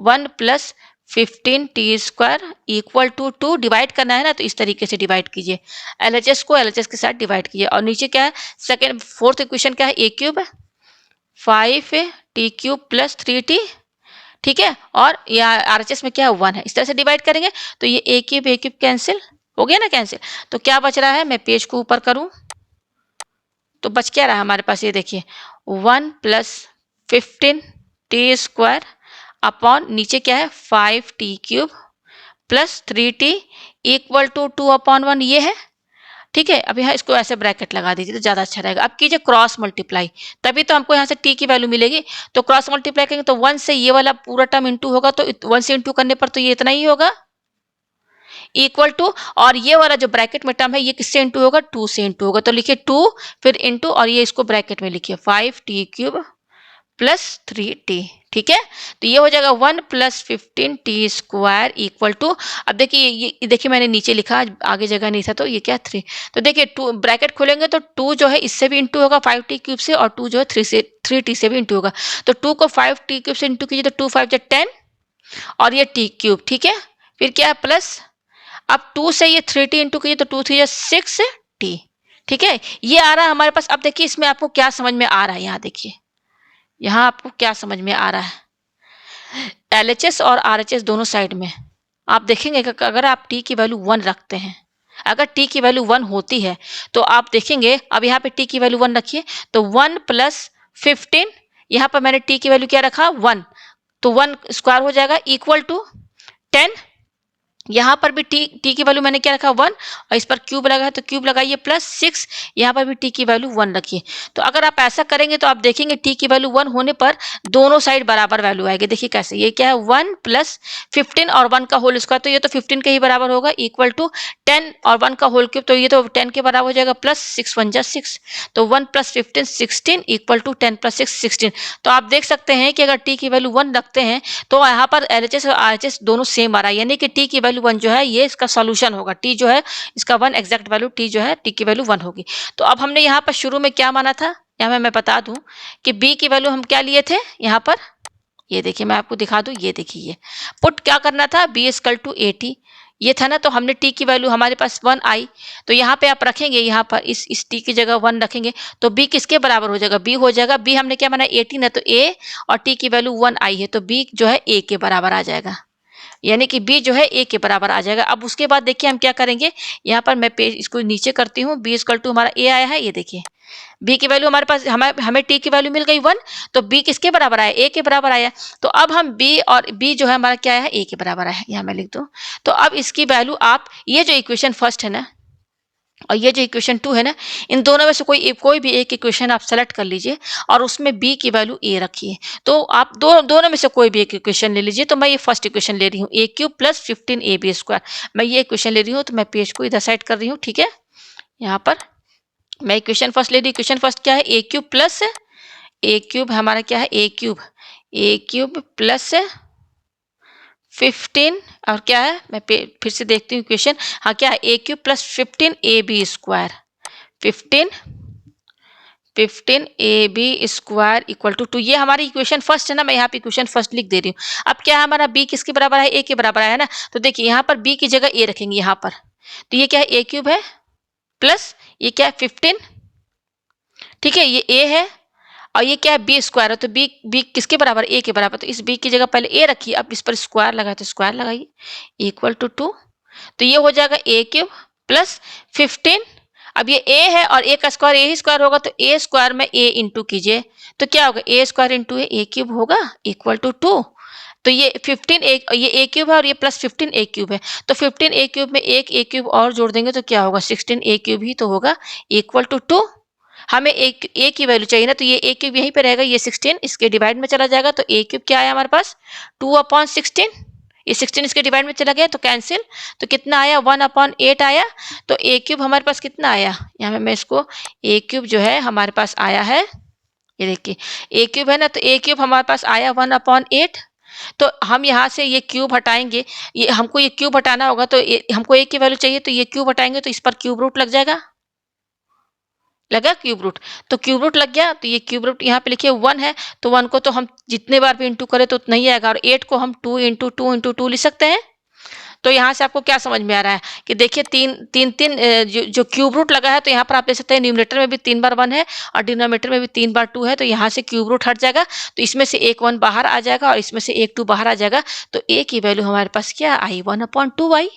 Speaker 1: 1 plus 15 t square equal to 2, divide करना है ना, तो इस तरीके से डिवाइड कीजिए, एलएचएस को एलएचएस के साथ डिवाइड कीजिए, और नीचे क्या है सेकेंड फोर्थ इक्वेशन क्या है, A cube 5 T cube plus 3t, ठीक है, और यहाँ आरएचएस में क्या है 1 है, इस तरह से डिवाइड करेंगे, तो ये ए क्यूब कैंसिल हो गया ना, कैंसिल, तो क्या बच रहा है, मैं पेज को ऊपर करूं तो बच क्या रहा है हमारे पास, ये देखिए 1 प्लस 15 टी स्क्वायर अपॉन नीचे क्या है 5 T cube plus 3t equal to 2 upon 1, ये है, ठीक है। अब यहाँ इसको ऐसे ब्रैकेट लगा दीजिए तो ज़्यादा अच्छा रहेगा। अब कीजिए क्रॉस मल्टीप्लाई, तभी तो हमको यहाँ से t की वैल्यू मिलेगी। तो क्रॉस मल्टीप्लाई करेंगे तो 1 से ये वाला पूरा टर्म इंटू होगा, तो 1 से इंटू करने पर तो ये इतना ही होगा इक्वल टू, और ये वाला जो ब्रैकेट में टर्म है ये किससे इंटू होगा, 2 से इंटू होगा, तो लिखिए 2 फिर इंटू, और ये इसको ब्रैकेट में लिखिए 5 टी क्यूब प्लस 3t, ठीक है। तो ये हो जाएगा 1 plus 15 t square equal to, अब देखिए ये देखिए मैंने नीचे लिखा, आगे जगह नहीं था, तो ये क्या 3, तो देखिए 2 ब्रैकेट खोलेंगे तो 2 जो है इससे भी इंटू होगा 5 टी क्यूब से, और 2 जो है 3t से भी इंटू होगा, तो 2 को 5 टी क्यूब से इंटू कीजिए तो 2 5 10 और ये टी क्यूब, ठीक है, फिर क्या है प्लस, अब 2 से ये 3t इंटू कीजिए तो 2 3 6t, ठीक है, ये आ रहा है हमारे पास। अब देखिए इसमें आपको क्या समझ में आ रहा है, यहाँ देखिए यहाँ आपको क्या समझ में आ रहा है, एलएचएस और आरएचएस दोनों साइड में आप देखेंगे कि अगर आप टी की वैल्यू 1 रखते हैं, अगर टी की वैल्यू 1 होती है तो आप देखेंगे, अब यहाँ पे टी की वैल्यू 1 रखिए, तो 1 प्लस 15, यहाँ पर मैंने टी की वैल्यू क्या रखा 1, तो 1 स्क्वायर हो जाएगा इक्वल टू 10, यहाँ पर भी टी की वैल्यू मैंने क्या रखा 1, और इस पर क्यूब लगा है तो क्यूब लगाइए प्लस 6, यहाँ पर भी टी की वैल्यू 1 रखिए। तो अगर आप ऐसा करेंगे तो आप देखेंगे टी की वैल्यू 1 होने पर दोनों साइड बराबर वैल्यू आएगी। देखिए कैसे, ये क्या है 1 प्लस 15 और 1 का होल स्क्वायर, तो ये तो 15 के ही बराबर होगा इक्वल टू 10 और 1 का होल क्यूब, तो ये तो 10 के बराबर हो जाएगा, प्लस 6 1 6, तो 1 प्लस 15 16 इक्वल टू 10 प्लस 6 16। तो आप देख सकते हैं कि अगर टी की वैल्यू 1 रखते हैं तो यहाँ पर एलएचएस और आरएचएस दोनों सेम आ रहा है, यानी कि टी की वैल्यू 1 जो है ये इसका सॉल्यूशन होगा, टी जो है इसका 1 एग्जैक्ट वैल्यू, टी जो है टी की वैल्यू 1 होगी। तो अब हमने यहाँ पर शुरू में क्या माना था, यहाँ मैं बता दूं कि बी की वैल्यू हम क्या लिए थे, यहाँ पर ये देखिए मैं आपको दिखा दूं, ये देखिए ये पुट क्या करना था, b equal to a t, ये था ना, तो हमने टी की वैल्यू हमारे पास 1 आई, तो यहाँ पे आप रखेंगे, यहाँ पर इस टी की जगह 1 रखेंगे तो बी किसके बराबर हो जाएगा, बी हो जाएगा, बी हमने क्या माना 18 है, तो ए और टी की वैल्यू 1 आई है, तो बी जो है ए के बराबर आ जाएगा, यानी कि b जो है a के बराबर आ जाएगा। अब उसके बाद देखिए हम क्या करेंगे, यहाँ पर मैं पेज इसको नीचे करती हूँ, b इक्वल टू हमारा a आया है, ये देखिए b की वैल्यू हमारे पास हमें t की वैल्यू मिल गई 1, तो b किसके बराबर आया, a के बराबर आया, तो अब हम b और b जो है हमारा क्या है a के बराबर आया, यहाँ मैं लिख दूँ। तो अब इसकी वैल्यू आप ये जो इक्वेशन फर्स्ट है ना और ये जो इक्वेशन 2 है ना, इन दोनों में से कोई भी एक इक्वेशन आप सेलेक्ट कर लीजिए और उसमें b की वैल्यू a रखिए, तो आप दोनों में से कोई भी एक इक्वेशन ले लीजिए। तो मैं ये फर्स्ट इक्वेशन ले रही हूँ a cube plus 15 ab square, मैं ये इक्वेशन ले रही हूँ, तो मैं पेज को इधर साइड कर रही हूँ, ठीक है। यहाँ पर मैं इक्वेशन फर्स्ट ले रही, इक्वेशन फर्स्ट क्या है, A cube plus A cube हमारा क्या है, ए क्यूब प्लस 15 और क्या है, मैं फिर से देखती हूँ इक्वेशन, हाँ क्या है, A cube plus 15 A B square, 15 A B square equal to 2। ये हमारी इक्वेशन फर्स्ट है ना, मैं यहाँ पे इक्वेशन फर्स्ट लिख दे रही हूँ। अब क्या है हमारा बी किसके बराबर है, ए के बराबर है ना, तो देखिए यहाँ पर बी की जगह ए रखेंगे यहाँ पर, तो ये क्या है, ए क्यूब है प्लस ये क्या है 15, ठीक है, ये ए है और ये क्या है बी स्क्वायर है, तो बी बी किसके बराबर, ए के बराबर, तो इस बी की जगह पहले ए रखिए, अब इस पर स्क्वायर लगाए तो स्क्वायर लगाइए इक्वल टू 2, तो ये हो जाएगा ए क्यूब प्लस 15, अब ये ए है और ए का स्क्वायर ए ही स्क्वायर होगा, तो ए स्क्वायर में ए इंटू कीजिए, तो क्या होगा, ए स्क्वायर इंटू ए क्यूब होगा इक्वल टू 2, तो ये 15 ये ए क्यूब है और ये प्लस 15 ए क्यूब है, तो 15 ए क्यूब में एक ए क्यूब और जोड़ देंगे तो क्या होगा, 16 ए क्यूब ही तो होगा इक्वल टू 2। हमें एक ए की वैल्यू चाहिए ना, तो ये ए क्यूब यहीं पे रहेगा, ये 16 इसके डिवाइड में चला जाएगा, तो ए क्यूब क्या आया हमारे पास 2/16, ये 16 इसके डिवाइड में चला गया तो कैंसिल, तो कितना आया 1/8 आया, तो ए क्यूब हमारे पास कितना आया, यहाँ मैं इसको ए क्यूब जो है हमारे पास आया है, ये देखिए ए क्यूब है ना, तो ए क्यूब हमारे पास आया 1/8, तो हम यहाँ से ये क्यूब हटाएंगे, ये हमको ये क्यूब हटाना होगा, तो हमको ए की वैल्यू चाहिए, तो ये क्यूब हटाएंगे तो इस पर क्यूब रूट लग जाएगा, लगा क्यूब रूट, तो क्यूब रूट लग गया, तो ये क्यूब रूट यहाँ पे लिखिए 1 है, तो 1 को तो हम जितने बार भी इंटू करें तो उतना ही आएगा, और 8 को हम 2 इंटू 2 इंटू 2 लिख सकते हैं। तो यहाँ से आपको क्या समझ में आ रहा है कि देखिए तीन जो क्यूब रूट लगा है, तो यहाँ पर आप देख सकते हैं न्यूमरेटर में भी 3 बार 1 है और डिनोमिनेटर में भी 3 बार 2 है, तो यहाँ से क्यूब रूट हट जाएगा, तो इसमें से एक 1 बाहर आ जाएगा और इसमें से एक 2 बाहर आ जाएगा, तो ए की वैल्यू हमारे पास क्या आई 1/2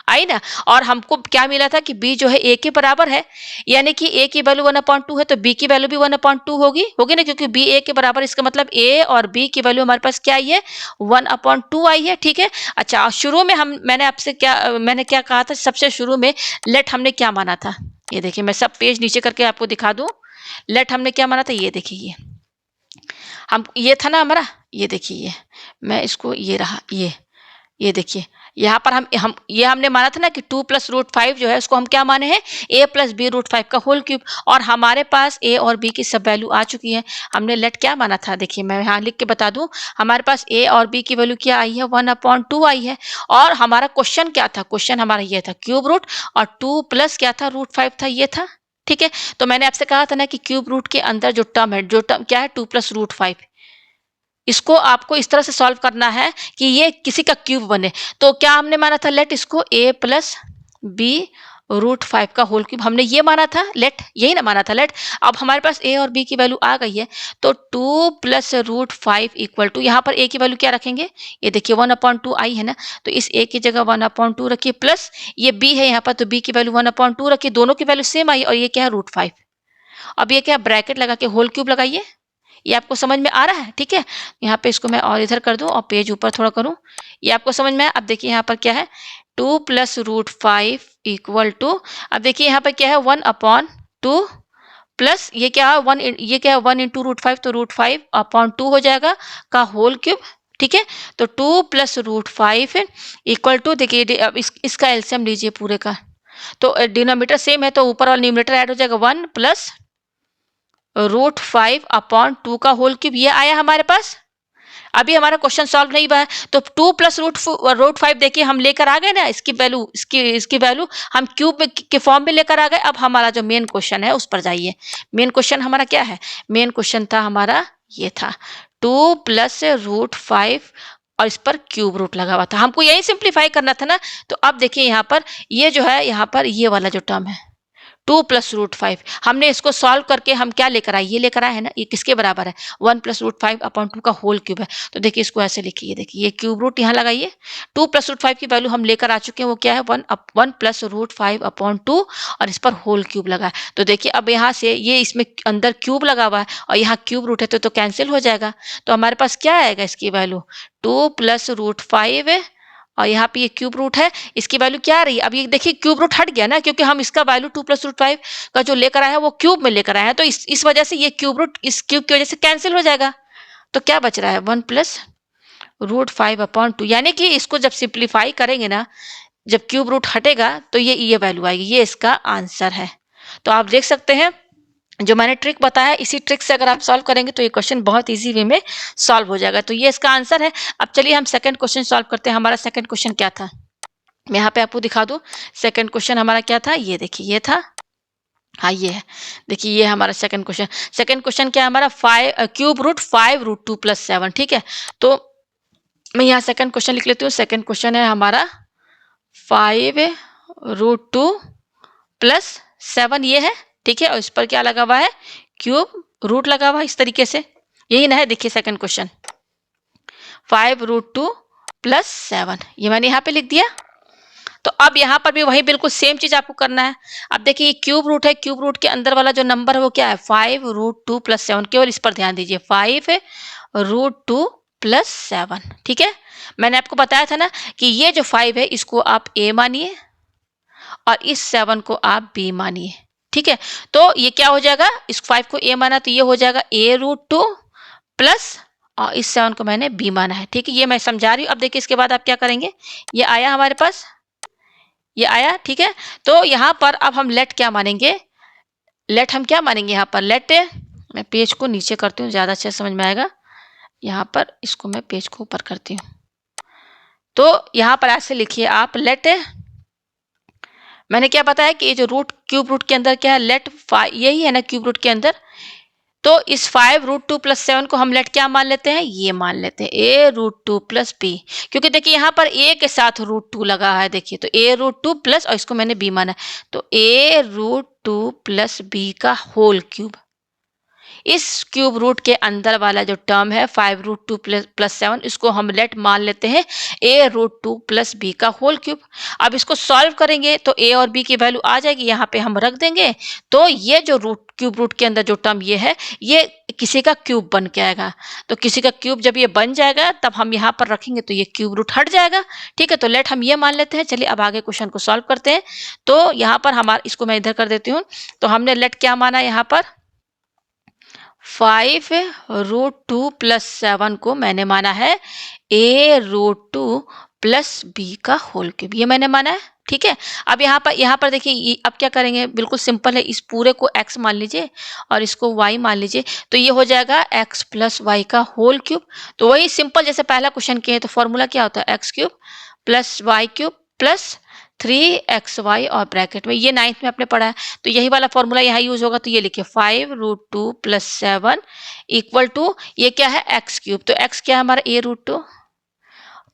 Speaker 1: आई ना, और हमको क्या मिला था कि b जो है a के बराबर है, यानी कि a की वैल्यू 1/2 है, तो b की वैल्यू भी 1/2 होगी ना, क्योंकि b a के बराबर, इसका मतलब a और b की वैल्यू हमारे पास क्या आई है 1/2 आई है, ठीक है। अच्छा शुरू में मैंने क्या कहा था, सबसे शुरू में लेट हमने क्या माना था, ये देखिए मैं सब पेज नीचे करके आपको दिखा दूं, लेट हमने क्या माना था, ये देखिए ये था ना हमारा, ये देखिए ये मैं इसको ये रहा ये देखिए यहाँ पर हमने माना था ना कि 2 + √5 जो है उसको हम क्या माने हैं a + b √5 का होल क्यूब, और हमारे पास a और b की सब वैल्यू आ चुकी है। हमने लेट क्या माना था, देखिए मैं यहाँ लिख के बता दूं, हमारे पास a और b की वैल्यू क्या आई है 1/2 आई है, और हमारा क्वेश्चन क्या था, क्वेश्चन हमारा ये था क्यूब रूट, और 2 प्लस क्या था √5 था, ये था, ठीक है। तो मैंने आपसे कहा था ना कि क्यूब रूट के अंदर जो टर्म क्या है 2 + √5, इसको आपको इस तरह से सॉल्व करना है कि ये किसी का क्यूब बने, तो क्या हमने माना था, लेट इसको a + b √5 का होल क्यूब, हमने ये माना था, लेट यही ना माना था लेट। अब हमारे पास a और b की वैल्यू आ गई है, तो 2 + √5 इक्वल टू, यहाँ पर a की वैल्यू क्या रखेंगे, ये देखिए 1/2 आई है ना, तो इस a की जगह 1/2 रखिए, प्लस ये b है यहाँ पर, तो b की वैल्यू 1/2 रखिए, दोनों की वैल्यू सेम आई, और ये क्या है √5। अब ये क्या ब्रैकेट लगा के होल क्यूब लगाइए, ये आपको समझ में आ रहा है, ठीक है। यहाँ पे इसको मैं और इधर कर दूं और पेज ऊपर थोड़ा करूं, ये आपको समझ में आया। अब देखिए यहाँ पर क्या है 2 + √5 इक्वल टू, अब देखिए यहाँ पर क्या है 1/2 प्लस ये क्या है 1, ये क्या है 1 × √5, तो √5/2 हो जाएगा का होल क्यूब, ठीक है। तो 2 + √5 इक्वल टू, देखिए अब इसका एलसीएम लीजिए पूरे का, तो डिनोमिनेटर सेम है तो ऊपर वाला न्यूमरेटर ऐड हो जाएगा 1 + √5/2 का होल क्यूब, ये आया हमारे पास। अभी हमारा क्वेश्चन सॉल्व नहीं हुआ है, तो 2 + √5 देखिए हम लेकर आ गए ना, इसकी वैल्यू हम क्यूब के फॉर्म में लेकर आ गए। अब हमारा जो मेन क्वेश्चन है उस पर जाइए। मेन क्वेश्चन हमारा क्या है, मेन क्वेश्चन था हमारा ये था 2 + √5 और इस पर क्यूब रूट लगा हुआ था, हमको यही सिंप्लीफाई करना था ना। तो अब देखिए यहाँ पर ये जो है, यहाँ पर ये वाला जो टर्म है 2 + √5, हमने इसको सॉल्व करके हम क्या लेकर आए, ये लेकर आए है ना, ये किसके बराबर है 1 + √5/2 का होल क्यूब है। तो देखिए इसको ऐसे लिखिए, देखिए ये क्यूब रूट यहाँ लगाइए, 2 + √5 की वैल्यू हम लेकर आ चुके हैं, वो क्या है 1 + √5/2 और इस पर होल क्यूब लगा है। तो देखिए अब यहाँ से ये इसमें अंदर क्यूब लगा हुआ है और यहाँ क्यूब रूट है, तो कैंसिल हो जाएगा। तो हमारे पास क्या आएगा इसकी वैल्यू 2 + √5 और यहाँ पे ये क्यूब रूट है, इसकी वैल्यू क्या आ रही है, अब ये देखिए क्यूब रूट हट गया ना, क्योंकि हम इसका वैल्यू 2 + √5 का जो लेकर आए हैं वो क्यूब में लेकर आए हैं, तो इस वजह से ये क्यूब रूट इस क्यूब की वजह से कैंसिल हो जाएगा। तो क्या बच रहा है 1 + √5/2, यानी कि इसको जब सिंप्लीफाई करेंगे ना, जब क्यूब रूट हटेगा तो ये वैल्यू आएगी, ये इसका आंसर है। तो आप देख सकते हैं जो मैंने ट्रिक बताया, इसी ट्रिक से अगर आप सॉल्व करेंगे तो ये क्वेश्चन बहुत इजी वे में सॉल्व हो जाएगा। तो ये इसका आंसर है। अब चलिए हम सेकंड क्वेश्चन सॉल्व करते हैं। हमारा सेकंड क्वेश्चन क्या था, मैं यहाँ पे आपको दिखा दूं। सेकंड क्वेश्चन हमारा क्या था, ये देखिए ये था, हाँ ये है, देखिए ये हमारा सेकंड क्वेश्चन। सेकंड क्वेश्चन क्या है हमारा, क्यूब रूट 5√2 + 7। ठीक है, तो मैं यहाँ सेकंड क्वेश्चन लिख लेती हूँ। सेकंड क्वेश्चन है हमारा 5√2 + 7 ये है। ठीक है, और इस पर क्या लगा हुआ है, क्यूब रूट लगा हुआ है, इस तरीके से यही ना है। देखिए सेकंड क्वेश्चन 5√2 + 7 ये मैंने यहाँ पे लिख दिया। तो अब यहाँ पर भी वही बिल्कुल सेम चीज आपको करना है। अब देखिए क्यूब रूट है, क्यूब रूट के अंदर वाला जो नंबर है वो क्या है, 5√2 + 7। केवल इस पर ध्यान दीजिए, 5√2 + 7। ठीक है, मैंने आपको बताया था ना कि ये जो 5 है इसको आप ए मानिए और इस 7 को आप बी मानिए। ठीक है, तो ये क्या हो जाएगा, इस 5 को ए माना तो ये हो जाएगा a√2 प्लस, और इस 7 को मैंने बी माना है। ठीक है, ये मैं समझा रही हूँ। अब देखिए इसके बाद आप क्या करेंगे, ये आया हमारे पास, ये आया। ठीक है, तो यहाँ पर अब हम लेट क्या मानेंगे, लेट हम क्या मानेंगे यहाँ पर, लेट, मैं पेज को नीचे करती हूँ, ज़्यादा अच्छे समझ में आएगा। यहाँ पर इसको मैं पेज को ऊपर करती हूँ। तो यहाँ पर ऐसे लिखिए आप, लेट, मैंने क्या बताया कि ये जो रूट, क्यूब रूट के अंदर क्या है, लेट 5, यही है ना क्यूब रूट के अंदर। तो इस 5√2 + 7 को हम लेट क्या मान लेते हैं, ये मान लेते हैं a√2 + b, क्योंकि देखिए यहाँ पर a के साथ √2 लगा है। देखिए तो a√2 प्लस, और इसको मैंने b माना है, तो a√2 + b का होल क्यूब। इस क्यूब रूट के अंदर वाला जो टर्म है 5√2 + 7, इसको हम लेट मान लेते हैं a√2 + b का होल क्यूब। अब इसको सॉल्व करेंगे तो a और b की वैल्यू आ जाएगी, यहाँ पे हम रख देंगे। तो ये जो रूट, क्यूब रूट के अंदर जो टर्म ये है, ये किसी का क्यूब बन के आएगा। तो किसी का क्यूब जब ये बन जाएगा तब हम यहाँ पर रखेंगे तो ये क्यूब रूट हट जाएगा। ठीक है, तो लेट हम ये मान लेते हैं। चलिए अब आगे क्वेश्चन को सॉल्व करते हैं। तो यहाँ पर हमारा, इसको मैं इधर कर देती हूँ। तो हमने लेट क्या माना यहाँ पर, 5√2 + 7 को मैंने माना है a√2 + b का होल क्यूब, ये मैंने माना है। ठीक है, अब यहाँ पर देखिए, अब क्या करेंगे, बिल्कुल सिंपल है। इस पूरे को x मान लीजिए और इसको y मान लीजिए, तो ये हो जाएगा x + y का होल क्यूब। तो वही सिंपल जैसे पहला क्वेश्चन किए, तो फॉर्मूला क्या होता है, x³ + y³ + 3xy, और ब्रैकेट में ये 9th में आपने पढ़ा है, तो यही वाला फॉर्मूला यहाँ यूज होगा। तो ये लिखिए 5√2 + 7 = ये क्या है, x³। तो x क्या है हमारा, a√2,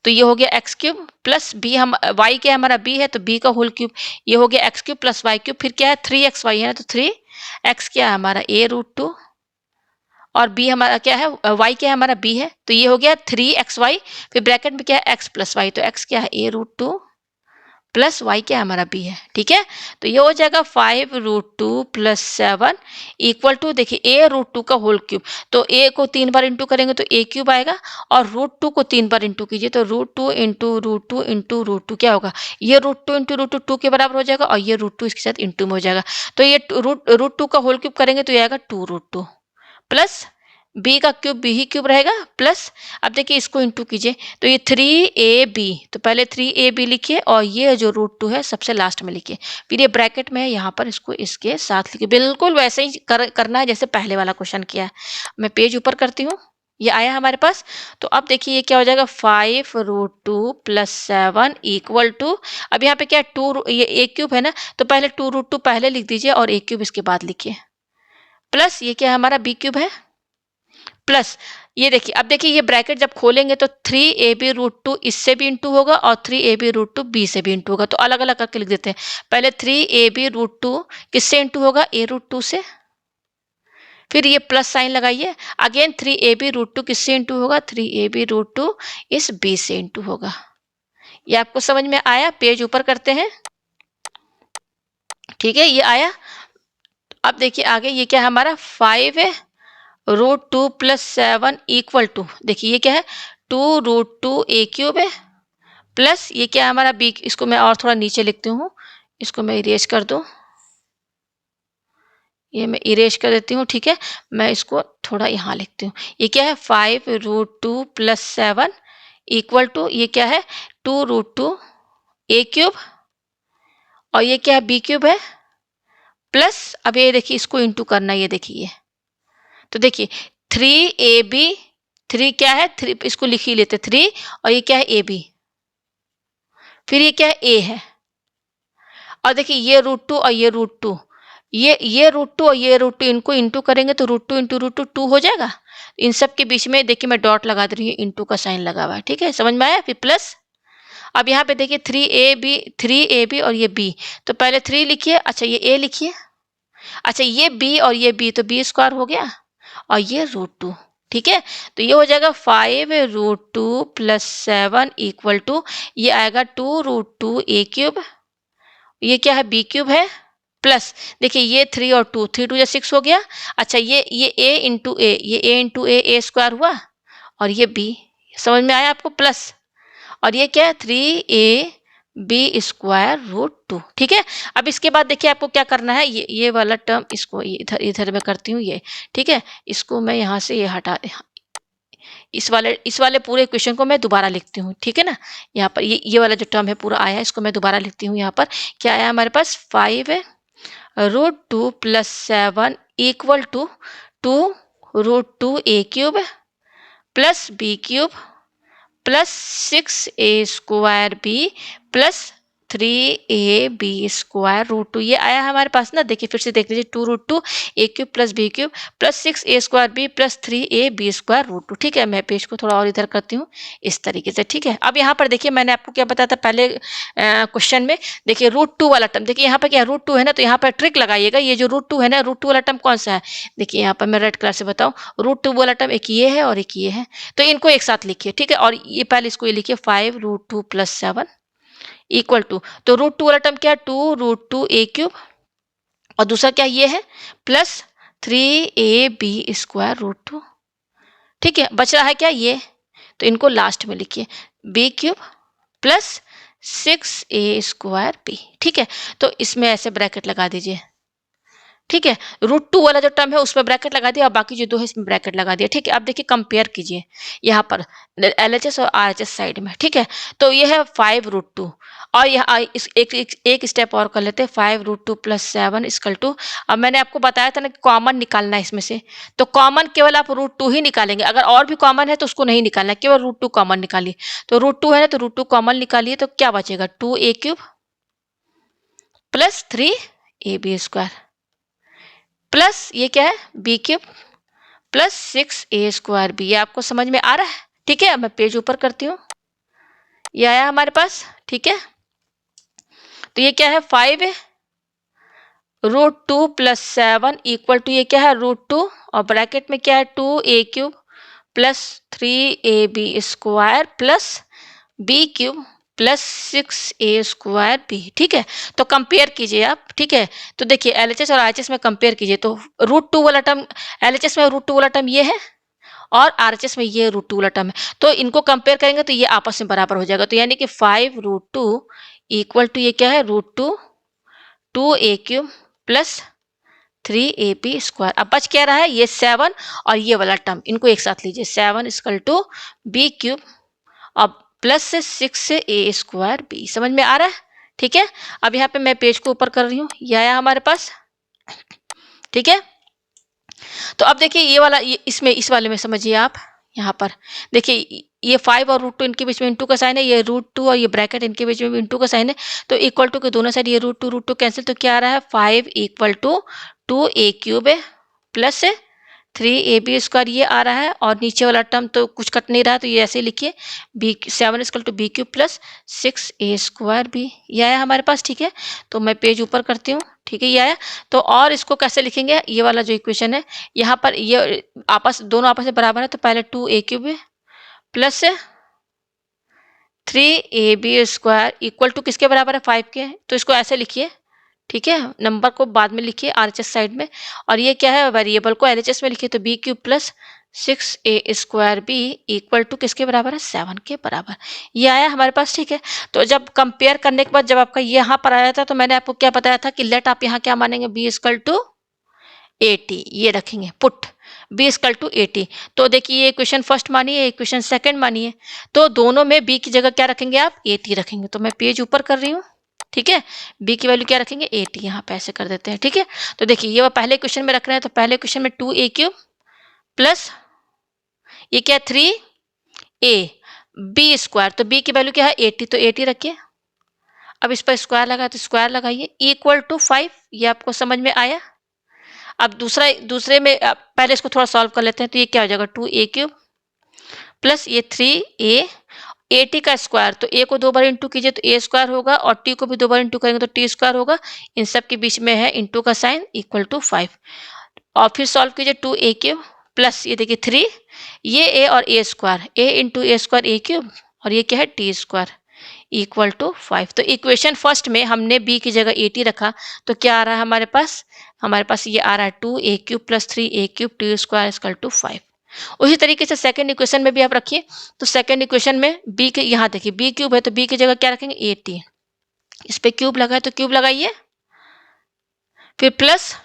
Speaker 1: तो ये हो गया x³ प्लस b, हम y क्या है हमारा, b है, तो b का होल क्यूब। ये हो गया x³ + y³ फिर क्या है 3xy है ना, तो 3x क्या है हमारा a√2, और b हमारा क्या है, y क्या है हमारा, b है, तो ये हो गया 3xy। फिर ब्रैकेट में क्या है, x + y, तो x क्या है a√2 प्लस y क्या है हमारा b है। ठीक है, तो ये हो जाएगा 5√2 + 7 = देखिए a√2 का होल क्यूब। तो a को 3 बार इंटू करेंगे तो a³ आएगा, और √2 को 3 बार इंटू कीजिए तो √2 × √2 × √2 क्या होगा, ये √2 × √2 2 के बराबर हो जाएगा, और ये √2 इसके साथ इंटू में हो जाएगा। तो ये √2 का होल क्यूब करेंगे तो ये आएगा 2√2 प्लस b का क्यूब b ही क्यूब रहेगा प्लस, अब देखिए इसको इंटू कीजिए तो ये 3ab, तो पहले 3ab लिखिए और ये जो √2 है सबसे लास्ट में लिखिए, फिर ये ब्रैकेट में है यहाँ पर, इसको इसके साथ लिखिए। बिल्कुल वैसे ही करना है जैसे पहले वाला क्वेश्चन किया है। मैं पेज ऊपर करती हूँ, ये आया हमारे पास। तो अब देखिए ये क्या हो जाएगा, 5√2 + 7 = अब यहाँ पे क्या है, 2, ये a³ है ना, तो पहले 2√2 पहले लिख दीजिए और a³ इसके बाद लिखिए, प्लस ये क्या है हमारा b³ है, प्लस ये देखिए, अब देखिए ये ब्रैकेट जब खोलेंगे तो 3ab√2 इससे भी इंटू होगा और 3ab√2 b से भी इंटू होगा। तो अलग अलग करके लिख देते हैं। पहले 3ab√2 किससे इंटू होगा, a√2 से, फिर ये प्लस साइन लगाइए, अगेन 3ab√2 किससे इंटू होगा, 3ab√2 इस b से इंटू होगा। ये आपको समझ में आया, पेज ऊपर करते हैं। ठीक है, ये आया। अब देखिए आगे ये क्या है हमारा, 5√2 + 7 = देखिए ये क्या है, 2√2 a³ है, प्लस ये क्या है हमारा b, इसको मैं और थोड़ा नीचे लिखती हूँ, इसको मैं इरेज कर दूँ, ये मैं इरेज कर देती हूँ। ठीक है, मैं इसको थोड़ा यहाँ लिखती हूँ। ये क्या है, 5√2 + 7 = ये क्या है, 2√2 a³ और ये क्या है b³ है, प्लस, अब ये देखिए इसको इंटू करना, ये देखिए, तो देखिए 3ab, 3 क्या है, 3 इसको लिख ही लेते 3, और ये क्या है ab, फिर ये क्या है a है, और देखिए ये √2 और ये √2, ये √2 और ये √2 इनको इंटू करेंगे तो √2 इंटू √2 2 हो जाएगा। इन सब के बीच में देखिए मैं डॉट लगा दे रही हूँ, इंटू का साइन लगा हुआ है, ठीक है, समझ में आया। फिर प्लस, अब यहाँ पे देखिए 3ab और ये b, तो पहले 3 लिखिए, अच्छा ये a लिखिए, अच्छा ये b और ये b, तो b² हो गया, और ये √2, ठीक है, तो ये हो जाएगा 5√2 प्लस 7 इक्वल टू, ये आएगा 2√2a³, ये क्या है b³ है, प्लस देखिए ये 3 और 2, 3 2 6 हो गया, अच्छा ये a इंटू ए, ये a इंटू a² हुआ, और ये b, समझ में आया आपको, प्लस, और ये क्या है 3ab²√2, ठीक है। अब इसके बाद देखिए आपको क्या करना है, ये वाला टर्म इसको इधर इधर मैं करती हूँ ये, ठीक है, इसको मैं यहाँ से ये हटा, इस वाले पूरे क्वेश्चन को मैं दोबारा लिखती हूँ, ठीक है ना। यहाँ पर ये वाला जो टर्म है पूरा आया है, इसको मैं दोबारा लिखती हूँ। यहाँ पर क्या आया हमारे पास, 5√2 plus 7 equal to 2√2a³ plus b³ plus 6a² plus 3ab²√2, ये आया हमारे पास ना, देखिए फिर से देख लीजिए, 2√2a³ plus b³ plus 6a² plus 3ab²√2, ठीक है। मैं पेज को थोड़ा और इधर करती हूँ इस तरीके से, ठीक है। अब यहाँ पर देखिए मैंने आपको क्या बताया था पहले क्वेश्चन में, देखिए √2 वाला टर्म, देखिए यहाँ पर क्या √2 है ना, तो यहाँ पर ट्रिक लगाइएगा, ये जो √2 है ना, √2 वाला टर्म कौन सा है, देखिए यहाँ पर मैं रेड कलर से बताऊँ, √2 वाला टर्म एक ये है और एक ये है, तो इनको एक साथ लिखिए, ठीक है, और ये पहले इसको ये लिखिए 5√2 प्लस 7 इक्वल टू, तो √2 वाला टर्म क्या है, 2√2a³, और दूसरा क्या ये है, प्लस 3ab²√2, ठीक है। बच रहा है क्या ये, तो इनको लास्ट में लिखिए b³ प्लस 6a²b, ठीक है, तो इसमें ऐसे ब्रैकेट लगा दीजिए, ठीक है। √2 वाला जो टर्म है उसमें ब्रैकेट लगा दिया, और बाकी जो दो है इसमें ब्रैकेट लगा दिया, ठीक है। अब देखिए कंपेयर कीजिए यहाँ पर LHS और RHS साइड में, ठीक है, तो ये है 5√2, और यहाँ इस एक स्टेप और कर लेते हैं, 5√2 प्लस 7 इक्वल टू, अब मैंने आपको बताया था ना कि कॉमन निकालना है इसमें से, तो कॉमन केवल आप √2 ही निकालेंगे, अगर और भी कॉमन है तो उसको नहीं निकालना है, केवल √2 कॉमन निकालिए, तो √2 है ना, तो √2 कॉमन निकालिए, तो क्या बचेगा, 2a³ प्लस 3ab² प्लस ये क्या है b³ प्लस 6a²b, ये आपको समझ में आ रहा है, ठीक है। अब मैं पेज ऊपर करती हूँ, ये आया हमारे पास, ठीक है, तो ये क्या है 5√2 प्लस 7 इक्वल टू, ये क्या है √2, और ब्रैकेट में क्या है 2a³ plus 3ab² plus b³ plus 6a²b, ठीक है। तो कंपेयर कीजिए आप, ठीक है, तो देखिए LHS और RHS में कंपेयर कीजिए, तो √2 वाला टर्म, LHS में √2 वाला टर्म ये है, और RHS में ये √2 वाला टर्म है, तो इनको कंपेयर करेंगे तो ये आपस में बराबर हो जाएगा, तो यानी कि 5√2 इक्वल टू, ये क्या है √2 2a³ प्लस 3ab², अब बच क्या रहा है, ये 7 और ये वाला टर्म, इनको एक साथ लीजिए, 7 इक्वल टू b³ अब प्लस से 6a²b, समझ में आ रहा है, ठीक है। अब यहाँ पे मैं पेज को ऊपर कर रही हूँ, ये आया हमारे पास, ठीक है। तो अब देखिए ये वाला, ये इसमें इस वाले में समझिए आप, यहाँ पर देखिए ये 5 और √2 इनके बीच में इंटू का साइन है, ये √2 और ये ब्रैकेट इनके बीच में इंटू का साइन है, तो इक्वल टू के दोनों साइड ये √2 कैंसिल, तो क्या आ रहा है 5 इक्वल टू 2a³ है प्लस 3ab², ये आ रहा है, और नीचे वाला टर्म तो कुछ कट नहीं रहा, तो ये ऐसे लिखिए 7 equal to b³ plus 6a²b, ये आया हमारे पास, ठीक है। तो मैं पेज ऊपर करती हूँ, ठीक है, ये आया। तो और इसको कैसे लिखेंगे, ये वाला जो इक्वेशन है, यहाँ पर ये दोनों आपस में बराबर है, तो पहले 2a³ plus 3ab² equal to किसके बराबर है 5 के, तो इसको ऐसे लिखिए, ठीक है, नंबर को बाद में लिखिए RHS साइड में, और ये क्या है वेरिएबल को LHS में लिखिए, तो b³ plus 6a²b equal to किसके बराबर है 7 के बराबर, ये आया हमारे पास, ठीक है। तो जब कंपेयर करने के बाद जब आपका यहाँ पर आया था, तो मैंने आपको क्या बताया था कि लेट आप यहाँ क्या मानेंगे, b इक्वल टू 80, ये रखेंगे पुट b इक्वल टू 80, तो देखिए ये इक्वेशन फर्स्ट मानिए, इक्वेशन सेकंड मानिए, तो दोनों में b की जगह क्या रखेंगे आप 80 रखेंगे, तो मैं पेज ऊपर कर रही हूँ, ठीक है, बी की वैल्यू क्या रखेंगे 80, यहाँ पे ऐसे कर देते हैं। ठीक है, तो देखिए ये वो पहले क्वेश्चन में रख रहे हैं, तो पहले क्वेश्चन में 2a³ प्लस ये क्या है 3ab², तो b की वैल्यू क्या है 80, तो 80 रखिए। अब इस पर स्क्वायर लगा तो स्क्वायर लगाइए, इक्वल टू 5। ये आपको समझ में आया। अब दूसरे में पहले इसको थोड़ा सॉल्व कर लेते हैं, तो ये क्या हो जाएगा 2a³ प्लस ये 3a, 80 का स्क्वायर, तो a को 2 बार इंटू कीजिए तो a² होगा, और t को भी 2 बार इंटू करेंगे तो t² होगा। इन सब के बीच में है इंटू का साइन, इक्वल टू 5। और फिर सॉल्व कीजिए 2a³ प्लस ये देखिए 3, ये a और a², a into a² a³ और ये क्या है t² इक्वल टू 5। तो इक्वेशन फर्स्ट में हमने b की जगह 80 रखा, तो क्या आ रहा है हमारे पास ये आ रहा है 2a³ plus 3a³ t² equal to 5। उसी तरीके से सेकंड इक्वेशन में भी आप रखिए, तो सेकंड इक्वेशन में b के यहाँ देखिए b³ है, तो b की जगह क्या रखेंगे 80, इस पे क्यूब लगा है तो क्यूब लगाइए, फिर प्लस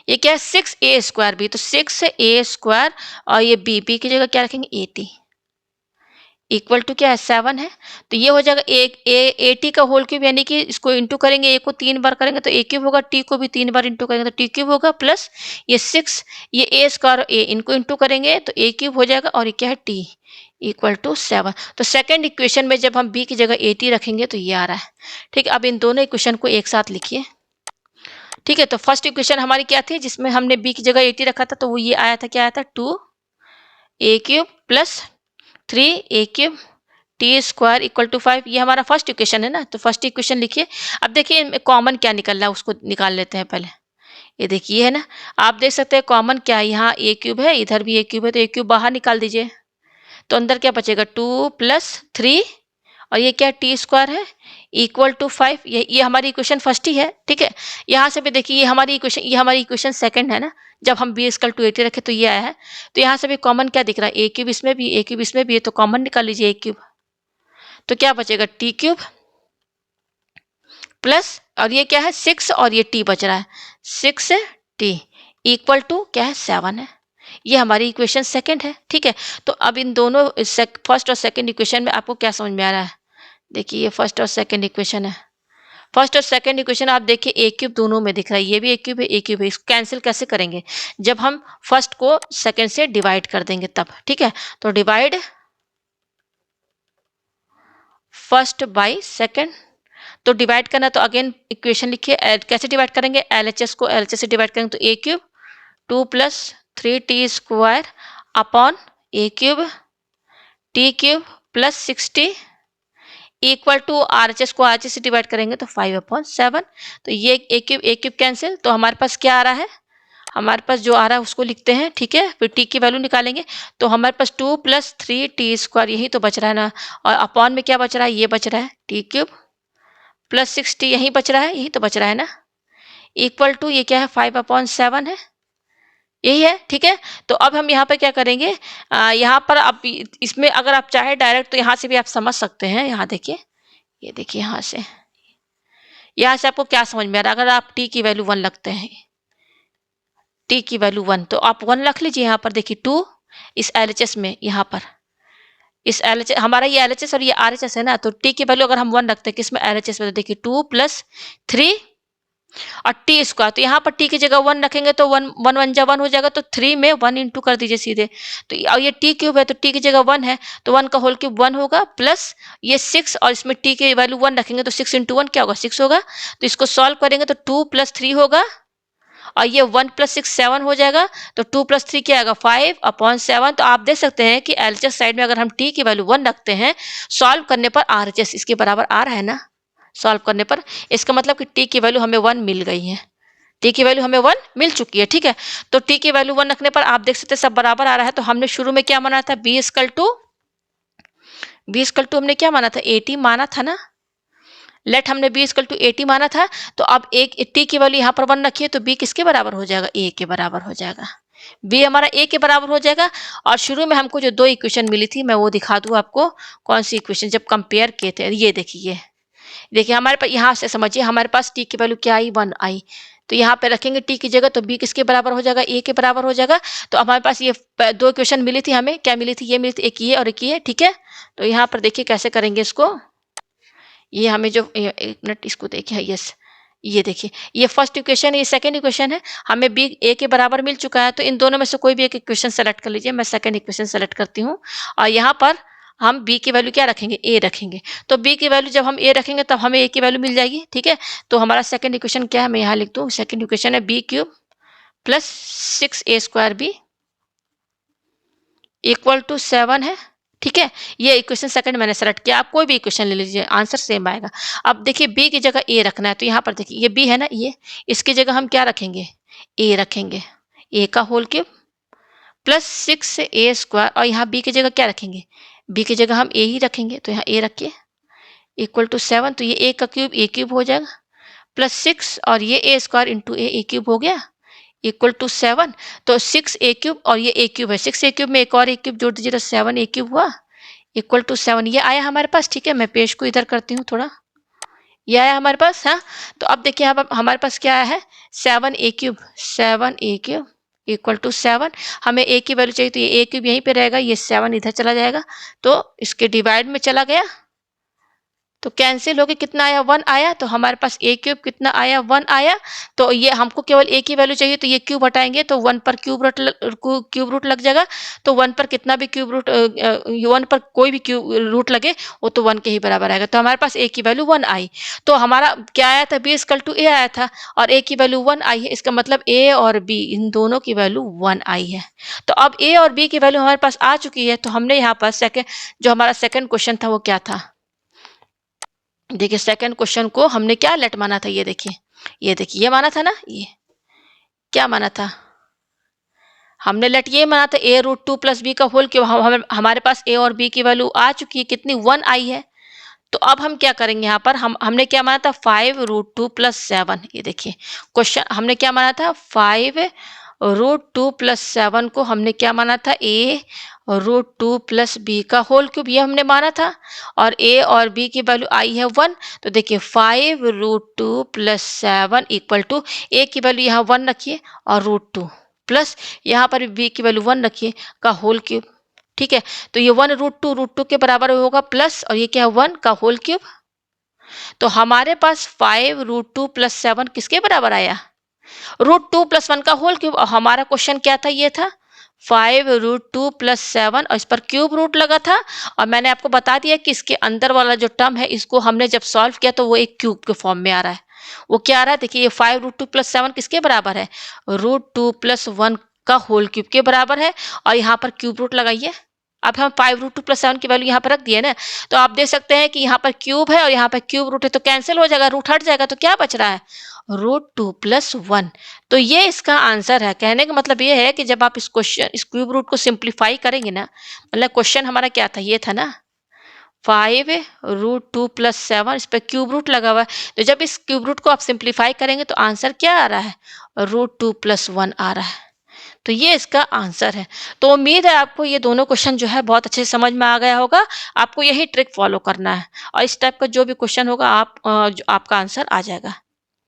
Speaker 1: ये क्या है 6a² भी, तो 6a² और ये b की जगह क्या रखेंगे 80 इक्वल टू क्या है 7 है। तो ये हो जाएगा एक 80 का होल क्यूब, यानी कि इसको इंटू करेंगे, a को 3 बार करेंगे तो a³ होगा, t को भी 3 बार इंटू करेंगे तो t³ होगा, प्लस ये 6 ये a² और a इनको इंटू करेंगे तो a³ हो जाएगा, और ये क्या है t इक्वल टू 7। तो सेकंड इक्वेशन में जब हम b की जगह 80 रखेंगे तो ये आ रहा है। ठीक है, अब इन दोनों इक्वेशन को एक साथ लिखिए। ठीक है, तो फर्स्ट इक्वेशन हमारी क्या थी जिसमें हमने b की जगह 80 रखा था, तो वो ये आया था, क्या आया था 2a³ plus 3a³ t² equal to 5। ये हमारा फर्स्ट इक्वेशन है ना, तो फर्स्ट इक्वेशन लिखिए। अब देखिए इनमें कॉमन क्या निकल रहा है उसको निकाल लेते हैं पहले। ये देखिए है ना, आप देख सकते हैं कॉमन क्या है, यहाँ a³ है, इधर भी a³ है, तो a³ बाहर निकाल दीजिए, तो अंदर क्या बचेगा 2 प्लस 3 और ये क्या t² है इक्वल टू 5। ये हमारी इक्वेशन फर्स्ट ही है। ठीक है, यहाँ से भी देखिए ये हमारी इक्वेशन सेकंड है ना, जब हम b इक्वल टू 80 रखे तो ये आया है। तो यहाँ से भी कॉमन क्या दिख रहा है a³ इसमें भी a³ इसमें भी है, तो कॉमन निकाल लीजिए a³, तो क्या बचेगा t³ प्लस और ये क्या है 6 और ये t बच रहा है 6t इक्वल टू क्या है 7 है। ये हमारी इक्वेशन सेकंड है। ठीक है, तो अब इन दोनों फर्स्ट और सेकंड इक्वेशन में आपको क्या समझ में आ रहा है। देखिए ये फर्स्ट और सेकंड इक्वेशन है, फर्स्ट और सेकंड इक्वेशन आप देखिए a³ दोनों में दिख रहा है, ये भी a³ है a³ है। इसको कैंसिल कैसे करेंगे, जब हम फर्स्ट को सेकंड से डिवाइड कर देंगे तब। ठीक है, तो डिवाइड फर्स्ट बाय सेकंड, तो डिवाइड करना तो अगेन इक्वेशन लिखिए, कैसे डिवाइड करेंगे, LHS को LHS से डिवाइड करेंगे, तो a³ 2 plus 3t² upon a³ t³ plus 60 equal to RHS को RHS से डिवाइड करेंगे तो 5/7। तो ये a³ कैंसिल, तो हमारे पास क्या आ रहा है, हमारे पास जो आ रहा है उसको लिखते हैं। ठीक है, फिर t की वैल्यू निकालेंगे, तो हमारे पास 2 प्लस 3t² यही तो बच रहा है ना, और अपॉन में क्या बच रहा है, ये बच रहा है t³ प्लस 60 यही बच रहा है, यही तो बच रहा है ना, इक्वल टू ये क्या है 5/7 है, यही है। ठीक है, तो अब हम यहाँ पे क्या करेंगे, यहाँ पर आप इसमें अगर आप चाहे डायरेक्ट तो यहाँ से भी आप समझ सकते हैं। यहाँ देखिए, ये देखिए यहाँ से आपको क्या समझ में आ रहा है, अगर आप t की वैल्यू 1 लगते हैं, t की वैल्यू 1, तो आप 1 रख लीजिए। यहाँ पर देखिए 2 इस LHS में, यहाँ पर इस LHS हमारा ये LHS और ये RHS है ना, तो t की वैल्यू अगर हम 1 रखते हैं किसमें LHS में, तो देखिए 2 प्लस 3 और t², तो यहाँ पर t की जगह 1 रखेंगे तो 1 1 1 जा 1 हो जाएगा, तो 3 में 1 इंटू कर दीजिए सीधे। तो और ये t³ है तो t की जगह 1 है, तो 1 का होल क्यूब 1 होगा, प्लस ये 6 और इसमें t की वैल्यू 1 रखेंगे तो 6 इंटू 1 क्या होगा 6 होगा। तो इसको सॉल्व करेंगे तो 2 प्लस 3 होगा, और ये 1 प्लस 6 7 हो जाएगा, तो 2 प्लस 3 क्या आएगा 5/7। तो आप देख सकते हैं कि LHS साइड में अगर हम t की वैल्यू 1 रखते हैं, सॉल्व करने पर RHS इसके बराबर आ रहा है ना, सॉल्व करने पर इसका मतलब कि t की वैल्यू हमें 1 मिल गई है, t की वैल्यू हमें 1 मिल चुकी है। ठीक है, तो t की वैल्यू 1 रखने पर आप देख सकते हैं सब बराबर आ रहा है। तो हमने शुरू में क्या माना था, b इक्वल टू हमने क्या माना था 80 माना था ना, लेट हमने b इक्वल टू 80 माना था। तो अब एक t की वैल्यू यहाँ पर 1 रखिए, तो b किसके बराबर हो जाएगा, a के बराबर हो जाएगा, b हमारा a के बराबर हो जाएगा। और शुरू में हमको जो 2 इक्वेशन मिली थी, मैं वो दिखा दूं आपको कौन सी इक्वेशन जब कंपेयर किए थे। ये देखिए हमारे पास, यहाँ से समझिए हमारे पास t की वैल्यू क्या आई 1 आई, तो यहाँ पे रखेंगे t की जगह, तो b किसके बराबर हो जाएगा, a के बराबर हो जाएगा। तो हमारे पास ये 2 इक्वेशन मिली थी, हमें क्या मिली थी, ये मिली थी, एक ये और एक ये। ठीक है, तो यहाँ पर देखिए कैसे करेंगे इसको, ये हमें जो एक मिनट इसको देखिए, यस ये देखिए, ये फर्स्ट इक्वेशन है, ये सेकंड इक्वेशन है। हमें बी ए के बराबर मिल चुका है, तो इन दोनों में से कोई भी एक इक्वेशन सेलेक्ट कर लीजिए। मैं सेकंड इक्वेशन सेलेक्ट करती हूँ और यहाँ पर हम बी की वैल्यू क्या रखेंगे, ए रखेंगे। तो बी की वैल्यू जब हम ए रखेंगे तब हमें ए की वैल्यू मिल जाएगी, ठीक है। तो हमारा सेकंड इक्वेशन क्या है, मैं यहाँ लिख दूँ। सेकंड इक्वेशन है b cube plus 6a² b equal to 7 है, ठीक है। ये इक्वेशन सेकंड मैंने सेलेक्ट किया। आप कोई भी इक्वेशन ले लीजिए, आंसर सेम आएगा। अब देखिए बी की जगह ए रखना है, तो यहाँ पर देखिए ये बी है ना, ये इसकी जगह हम क्या रखेंगे, ए रखेंगे। ए का होल क्यूब प्लस 6a² और यहाँ बी की जगह क्या रखेंगे, बी की जगह हम ए ही रखेंगे। तो यहाँ ए रखिए इक्वल टू 7, तो ये ए का क्यूब ए क्यूब हो जाएगा प्लस 6 और ये a² इंटू ए क्यूब हो गया इक्वल टू 7। तो 6a³ और ये a³ है, 6a³ में एक और a³ जोड़ दीजिए तो 7a³ हुआ इक्वल टू 7। ये आया हमारे पास, ठीक है। मैं पेज को इधर करती हूँ थोड़ा, ये आया हमारे पास। हाँ, तो अब देखिए यहाँ पर हमारे पास क्या आया है, 7a³ इक्वल टू 7। हमें a की वैल्यू चाहिए, तो ये a³ यहीं पे रहेगा, ये 7 इधर चला जाएगा, तो इसके डिवाइड में चला गया, तो कैंसिल होके कितना आया, 1 आया। तो हमारे पास a³ कितना आया, 1 आया। तो ये हमको केवल a की वैल्यू चाहिए, तो ये क्यूब हटाएंगे तो 1 पर क्यूब रूट लग जाएगा। तो 1 पर कितना भी क्यूब रूट 1 पर कोई भी क्यूब रूट लगे वो तो 1 के ही बराबर आएगा। तो हमारे पास a की वैल्यू 1 आई। तो हमारा क्या आया था, b इक्वल टू ए आया था और a की वैल्यू 1 आई है। इसका मतलब a और b इन दोनों की वैल्यू 1 आई है। तो अब a और b की वैल्यू हमारे पास आ चुकी है। तो हमने यहाँ पर जो हमारा सेकेंड क्वेश्चन था वो क्या था, देखिए सेकंड क्वेश्चन को हमने क्या लेट माना था, ये देखिए, ये देखिए ये माना था ना, ये क्या माना था, हमने लेट ये माना था a√2 प्लस बी का होल क्यूब। हमारे पास a और b की वैल्यू आ चुकी है, कितनी, 1 आई है। तो अब हम क्या करेंगे, यहाँ पर हमने क्या माना था, 5√2 प्लस 7। ये देखिए क्वेश्चन हमने क्या माना था, 5√2 प्लस 7 को हमने क्या माना था, a√2 प्लस बी का होल क्यूब, ये हमने माना था। और a और b की वैल्यू आई है 1। तो देखिए 5√2 प्लस 7 इक्वल टू a की वैल्यू यहाँ 1 रखिए और √2 प्लस यहाँ पर b की वैल्यू 1 रखिए का होल क्यूब, ठीक है। तो ये 1√2 के बराबर होगा प्लस, और ये क्या है, 1 का होल क्यूब। तो हमारे पास 5√2 प्लस 7 किसके बराबर आया, √2 प्लस 1 का होल क्यूब। और हमारा क्वेश्चन क्या था, ये था 5√2 प्लस 7 और इस पर क्यूब रूट लगा था। और मैंने आपको बता दिया कि इसके अंदर वाला जो टर्म है इसको हमने जब सॉल्व किया तो वो एक क्यूब के फॉर्म में आ रहा है। वो क्या आ रहा है, देखिए ये 5√2 प्लस 7 किसके बराबर है, √2 प्लस 1 का होल क्यूब के बराबर है। और यहाँ पर क्यूब रूट लगाइए। अब हम 5√2 प्लस 7 की वैल्यू यहाँ पर रख दिए ना, तो आप देख सकते हैं कि यहाँ पर क्यूब है और यहाँ पर क्यूब रूट है, तो कैंसिल हो जाएगा, रूट हट जाएगा, तो क्या बच रहा है, √2 प्लस 1। तो ये इसका आंसर है। कहने का मतलब ये है कि जब आप इस क्यूब रूट को सिंप्लीफाई करेंगे ना, मतलब क्वेश्चन हमारा क्या था, ये था ना 5√2 प्लस 7, इस पर क्यूब रूट लगा हुआ है। तो जब इस क्यूब रूट को आप सिंप्लीफाई करेंगे तो आंसर क्या आ रहा है, √2 प्लस 1 आ रहा है। तो ये इसका आंसर है। तो उम्मीद है आपको ये दोनों क्वेश्चन जो है बहुत अच्छे से समझ में आ गया होगा। आपको यही ट्रिक फॉलो करना है और इस टाइप का जो भी क्वेश्चन होगा आपका आंसर आ जाएगा।